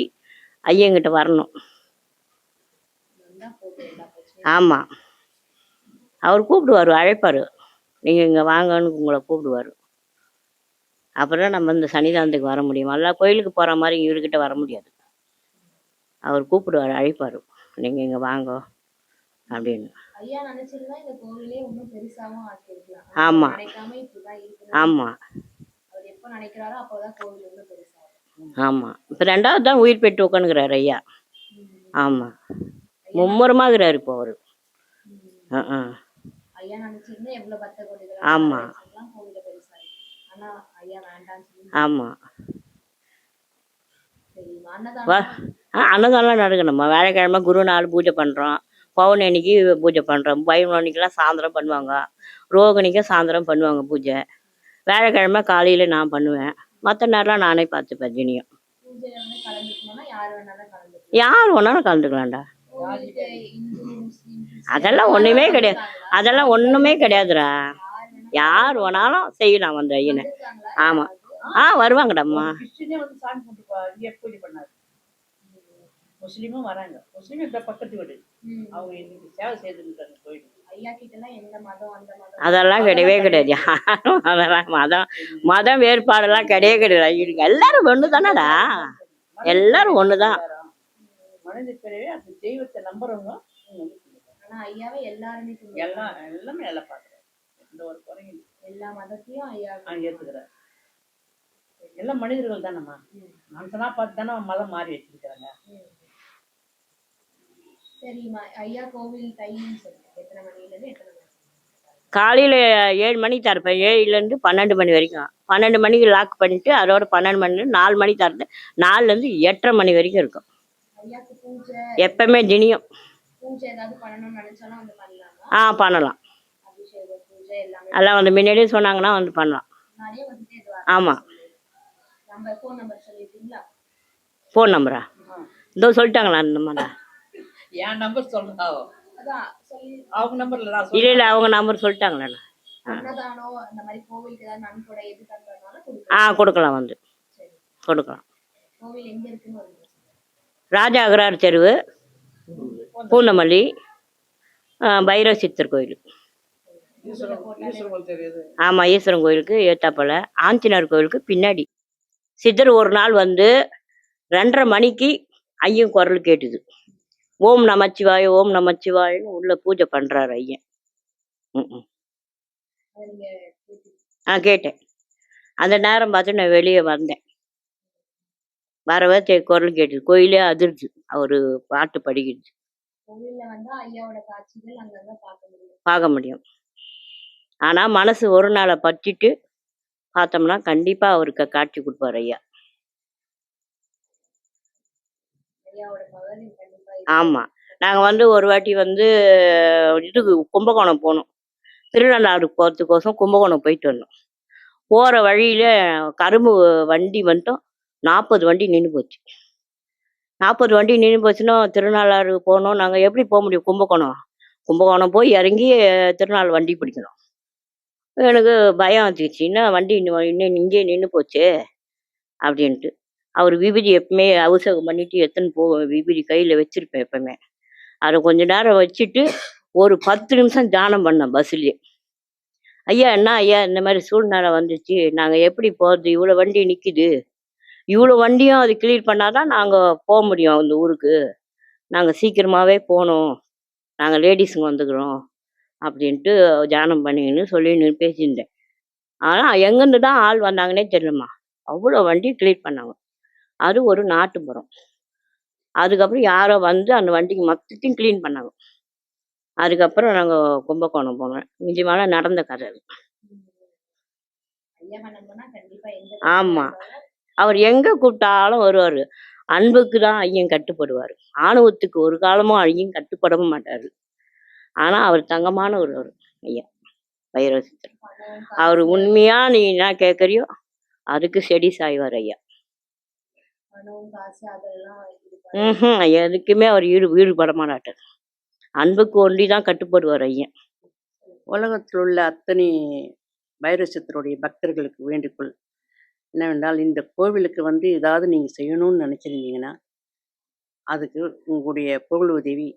ஐயங்கிட்ட வரணும். ஆமாம், அவர் கூப்பிடுவார், அழைப்பார், நீங்கள் இங்கே வாங்கன்னு உங்களை கூப்பிடுவார். அப்புறம் நம்ம இந்த சன்னிதானத்துக்கு வர முடியும். எல்லா கோயிலுக்கு போகிற மாதிரி இவர்கிட்ட வர முடியாது. அவர் கூப்பிடுவார், அழைப்பார், நீங்கள் இங்கே வாங்க அப்படின்னு. ஐயா நினைச்சிருந்தா இந்த கோவிலே இன்னும் பெருசாவும் ஆக்கியிருக்கலாம். ஆமா. நினைக்காம இப்படிதான் இருக்கு. ஆமா, அவர் எப்ப நினைக்கிறாரோ அப்போதான் கோவில் இன்னும் பெருசாகும். ஆமா. இப்போ 2வது தான் உயிர் பெற்று உட்காந்துக்கிறாரு ஐயா. ஆமா, மும்முரமாகிறாரு இப்போ அவரு. ஐயா நினைச்சிருந்தா எவ்வளவு பக்த கோடிகள் ஆமா. கோவில பெருசாகும். ஆனா ஐயா வேண்டாம்னு சொல்லி. ஆமா. சரிம்மா, அன்னதானம் அன்னதானம் நடக்கணும்மா. வியாழக்கிழமை குரு நாள் பூஜை பண்ணுறோம், பௌர்ணமிக்கு பூஜை பண்ணுறோம், பைரவனிக்கெல்லாம் சாயந்தரம் பண்ணுவாங்க, ரோகிணிக்கு சாயந்தரம் பண்ணுவாங்க பூஜை. வியாழக்கிழமை காலையில் நான் பண்ணுவேன், மற்ற நேரம்லாம் நானே பார்த்துப்பேன். ஜினியும் பூஜையில வந்து கலந்துக்கணும்னா யார் வேணாலும் கலந்துக்கலாம். யார் வேணாலும் கலந்துக்கலாம்டா. கோவிலுக்கு இந்து முஸ்லீம் அதெல்லாம் ஒன்றுமே கிடையாது, அதெல்லாம் ஒன்றுமே கிடையாதுடா. யார் வேணாலும் செய்யலாம் அந்த ஐயனை. ஆமாம், வருவாங்கடாம்மா. கிறிஸ்டினே வந்து சாமி கும்பிட்டு இங்கே பூஜை பண்ணாரு. முஸ்லீமும் வராங்க. முஸ்லீம் இந்த பக்கத்து வீடு, அவங்க இன்னைக்கு சேவை செய்துருக்காங்க கோயில். ஐயா கிட்டலாம் எந்த மதம் அந்த மதம் அதெல்லாம் கிடையவே கிடையாது. யாரும் அதெல்லாம் மதம் வேறுபாடெல்லாம் கிடையவே கிடையாது. எல்லாரும் ஒன்று தானடா, எல்லாரும் ஒன்று தான். மனித பிறவே அந்த தெய்வத்தை நம்புறவங்க. ஆனா ஐயாவே எல்லாருமே எல்லாமே நல்லா பார்க்குறாங்க, எந்த ஒரு குறையும். எல்லா மதத்தையும் ஐயா ஏத்துக்கிறார். எல்லாம் மனிதர்கள் தானம்மா, மனுஷனா பார்த்து தானே மதம் மாறி வச்சிருக்காங்க. சரிம்மா, ஐயா கோவில் டைமிங் சொல்லுங்க, எத்தனை மணில இருந்து எத்தனை மணி? காலையில் 7 மணிக்கு திறப்பேன், 7லேருந்து 12 மணி வரைக்கும். 12 மணிக்கு லாக் பண்ணிட்டு அதோட 12 மணிலேருந்து 4 மணி திறந்து 4லேருந்து 8:30 மணி வரைக்கும் இருக்கும். ஐயாக்கு பூஜை எப்பவுமே தினியும் பூஜை ஏதாவது பண்ணணும்னு நினைச்சாலும் வந்து பண்ணலாமா? பண்ணலாம். அபிஷேக பூஜை எல்லாமே எல்லாம் வந்து முன்னாடியே சொன்னாங்கன்னா வந்து பண்ணலாம். முன்னாடியே வந்துட்டு இது ஆமாம். நம்ம ஃபோன் நம்பர் சொல்லிட்டீங்களா? ஃபோன் நம்பரா? இதோ சொல்லிட்டாங்களா அந்த மாதிரி? என் நம்பர் சொல்றா, அதான் சொல்லி அவங்க நம்பர்ல நான் இல்லை இல்லை, அவங்க நம்பர் சொல்லிட்டாங்களா? அன்னதானம் அந்த மாதிரி கோவிலுக்கு ஏதாவது நன்கொடை எது தந்ததுனால கொடுக்கலாம், வந்து சரி. கொடுக்கலாம். கோவில் எங்க இருக்குன்னு ஒரு ராஜா அகரார் தெருவு, பூந்தமல்லி, பைரவ சித்தர் கோயில். தெரியுது. ஆமாம், ஈஸ்வரன் கோயிலுக்கு ஏத்தாப்பல, ஆஞ்சநேயர் கோயிலுக்கு பின்னாடி. சித்தர் ஒரு நாள் வந்து 2:30 மணிக்கு ஐயன் குரல் கேட்டுது. ஓம் நமச்சிவாய ஓம் நமச்சிவாயன்னு உள்ள பூஜை பண்றாரு ஐயன். அதை நீங்க கேட்டேன். அந்த நேரம் பார்த்து நான் வெளியே வந்தேன். வரவே குரல் கேட்டுது, கோயிலே அதிர்ச்சு. அவரு பாட்டு படிக்கிறது கோவில்ல வந்தா ஐயாவோட காட்சிகள் அங்கங்க பார்க்க முடியும். ஆனா மனசு ஒரு நாளை பற்றிட்டு பார்த்தோம்னா கண்டிப்பா அவருக்கு காட்சி கொடுப்பாரு ஐயா. ஐயாவோட மகன் கண்டிப்பா ஆமா, நாங்க வந்து ஒரு வாட்டி வந்து இதுக்கு கும்பகோணம் போனோம். திருநள்ளாறு போகிறதுக்கோசம் கும்பகோணம் போயிட்டு வந்தோம். போற வழியில கரும்பு வண்டி வந்துட்டோம், 40 வண்டி நின்று போச்சு. 40 வண்டி நின்று போச்சுன்னா திருநள்ளாறு போனோம். நாங்கள் எப்படி போக முடியும்? கும்பகோணம் போய் இறங்கி திருநாள் வண்டி பிடிக்கணும். எனக்கு பயம் வந்துச்சு, இன்னும் வண்டி இன்னும் இங்கே நின்று போச்சு அப்படின்ட்டு. அவர் விபூதி எப்பவுமே அபிஷேகம் பண்ணிட்டு விபூதி கையில் வச்சிருப்பேன் எப்பவுமே. அதை கொஞ்ச நேரம் வச்சுட்டு ஒரு 10 நிமிஷம் தியானம் பண்ணேன் பஸ்ஸுலேயே. ஐயா என்ன ஐயா இந்த மாதிரி சூழ்நிலை வந்துச்சு, நாங்கள் எப்படி போகிறது? இவ்வளோ வண்டி நிற்கிது, இவ்வளோ வண்டியும் அது கிளியர் பண்ணாதான் நாங்கள் போக முடியும் அந்த ஊருக்கு. நாங்கள் சீக்கிரமாகவே போகணும், நாங்கள் லேடிஸுங்க வந்துக்கிறோம் அப்படின்ட்டு தியானம் பண்ணிங்கன்னு சொல்லி பேசியிருந்தேன். ஆனால் எங்கேருந்து தான் ஆள் வந்தாங்கன்னே தெரியலம்மா, அவ்வளோ வண்டி கிளியர் பண்ணாங்க. அது ஒரு நாட்டுப்புறம். அதுக்கப்புறம் யாரோ வந்து அந்த வண்டிக்கு மொத்தத்தையும் க்ளீன் பண்ணாங்க. அதுக்கப்புறம் நாங்கள் கும்பகோணம் போனோம். மிஞ்சி மேலே நடந்த கதை அது. ஐயா வணங்கம்னா கண்டிப்பா எந்த ஆமா, அவர் எங்கே கூப்பிட்டாலும் வருவார். அன்புக்கு தான் ஐயன் கட்டுப்படுவார், ஆணவத்துக்கு ஒரு காலமும் ஐயன் கட்டுப்படவும் மாட்டார். ஆனால் அவர் தங்கமான ஒருவர் ஐயா பைரவ சித்தர். அவர் உண்மையா நீ என்ன கேட்குறியோ அதுக்கு செடி சாய்வார் ஐயா. பணம் காசு அதெல்லாம் இது ஐயா எதுக்குமே அவர் ஈடுபட மாட்டார். அன்புக்கு ஒண்டி தான் கட்டுப்படுவார் ஐயன். உலகத்தில் உள்ள அத்தனை பைரவ சித்தருடைய பக்தர்களுக்கு வேண்டுகோள் என்னவென்றால், இந்த கோவிலுக்கு வந்து ஏதாவது நீங்கள் செய்யணும்னு நினச்சிருந்தீங்கன்னா அதுக்கு உங்களுடைய பொருள் உதவி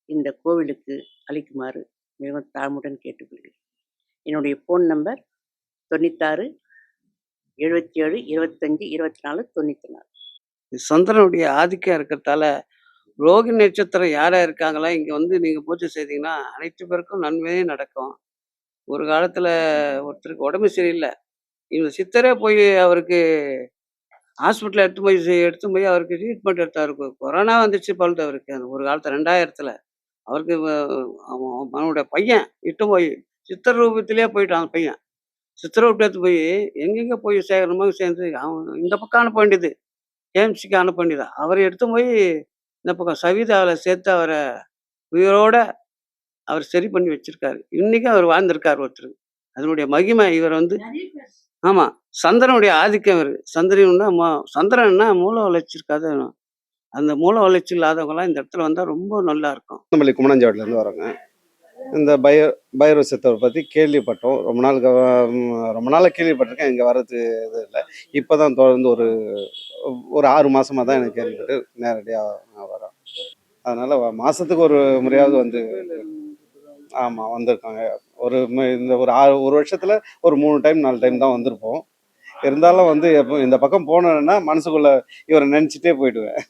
இந்த கோவிலுக்கு அளிக்குமாறு மிகவும் தாழ்மையுடன் கேட்டுக்கொள்கிறேன். என்னுடைய ஃபோன் நம்பர் 96 77 25 24 94. சந்திரனுடைய ஆதிக்கம் இருக்கிறதால ரோகிணி நட்சத்திரம் யாரா இருக்காங்களா இங்க வந்து நீங்க பூஜை செய்தீங்கன்னா அனைத்து பேருக்கும் நன்மையே நடக்கும். ஒரு காலத்துல ஒருத்தருக்கு உடம்பு சரியில்லை, இந்த சித்தரே போய் அவருக்கு ஹாஸ்பிட்டல் எடுத்து போய் அவருக்கு ட்ரீட்மெண்ட் எடுத்தாரு. கொரோனா வந்துச்சு பழுது அவருக்கு. அந்த ஒரு காலத்துல 2000த்துல அவருக்கு அவனுடைய பையன் இட்டு போய் சித்தர் ரூபத்திலேயே போயிட்டான். அந்த பையன் சித்தர் ரூபத்தை எடுத்து போய் எங்கெங்க போய் சேகரமா சேர்ந்து அவன் இந்த பக்கம் அனுப்ப வேண்டியது, கேஎம்சிக்கு அனுப்ப வேண்டியதா, அவரை எடுத்து போய் இந்த பக்கம் சவிதாவில் சேர்த்து அவரை உயிரோட அவர் சரி பண்ணி வச்சிருக்காரு. இன்னைக்கும் அவர் வாழ்ந்திருக்கார் ஒருத்தர். அதனுடைய மகிமை இவர் வந்து ஆமா, சந்திரனுடைய ஆதிக்கம் இவர். சந்திரன்னா மூல வளர்ச்சி இருக்காது. அந்த மூல வளர்ச்சி இல்லாதவங்கலாம் இந்த இடத்துல வந்தா ரொம்ப நல்லா இருக்கும். நம்மளி குமணஞ்சாவடிலேருந்து வரோங்க. இந்த பைரவ சித்தரை பற்றி கேள்விப்பட்டோம். ரொம்ப நாளாக கேள்விப்பட்டிருக்கேன். இங்கே வர்றது இது இல்லை. இப்போ தான் தொடர்ந்து ஒரு 6 மாதமாக தான் எனக்கு கேள்விப்பட்டு நேரடியாக வரோம். அதனால் மாதத்துக்கு ஒரு முறையாவது வந்து ஆமாம் வந்திருக்காங்க. இந்த ஒரு வருஷத்தில் ஒரு 3 டைம் 4 டைம் தான் வந்திருப்போம். இருந்தாலும் வந்து எப்போ இந்த பக்கம் போனேன்னா மனசுக்குள்ளே இவரை நினச்சிட்டே போயிடுவேன்.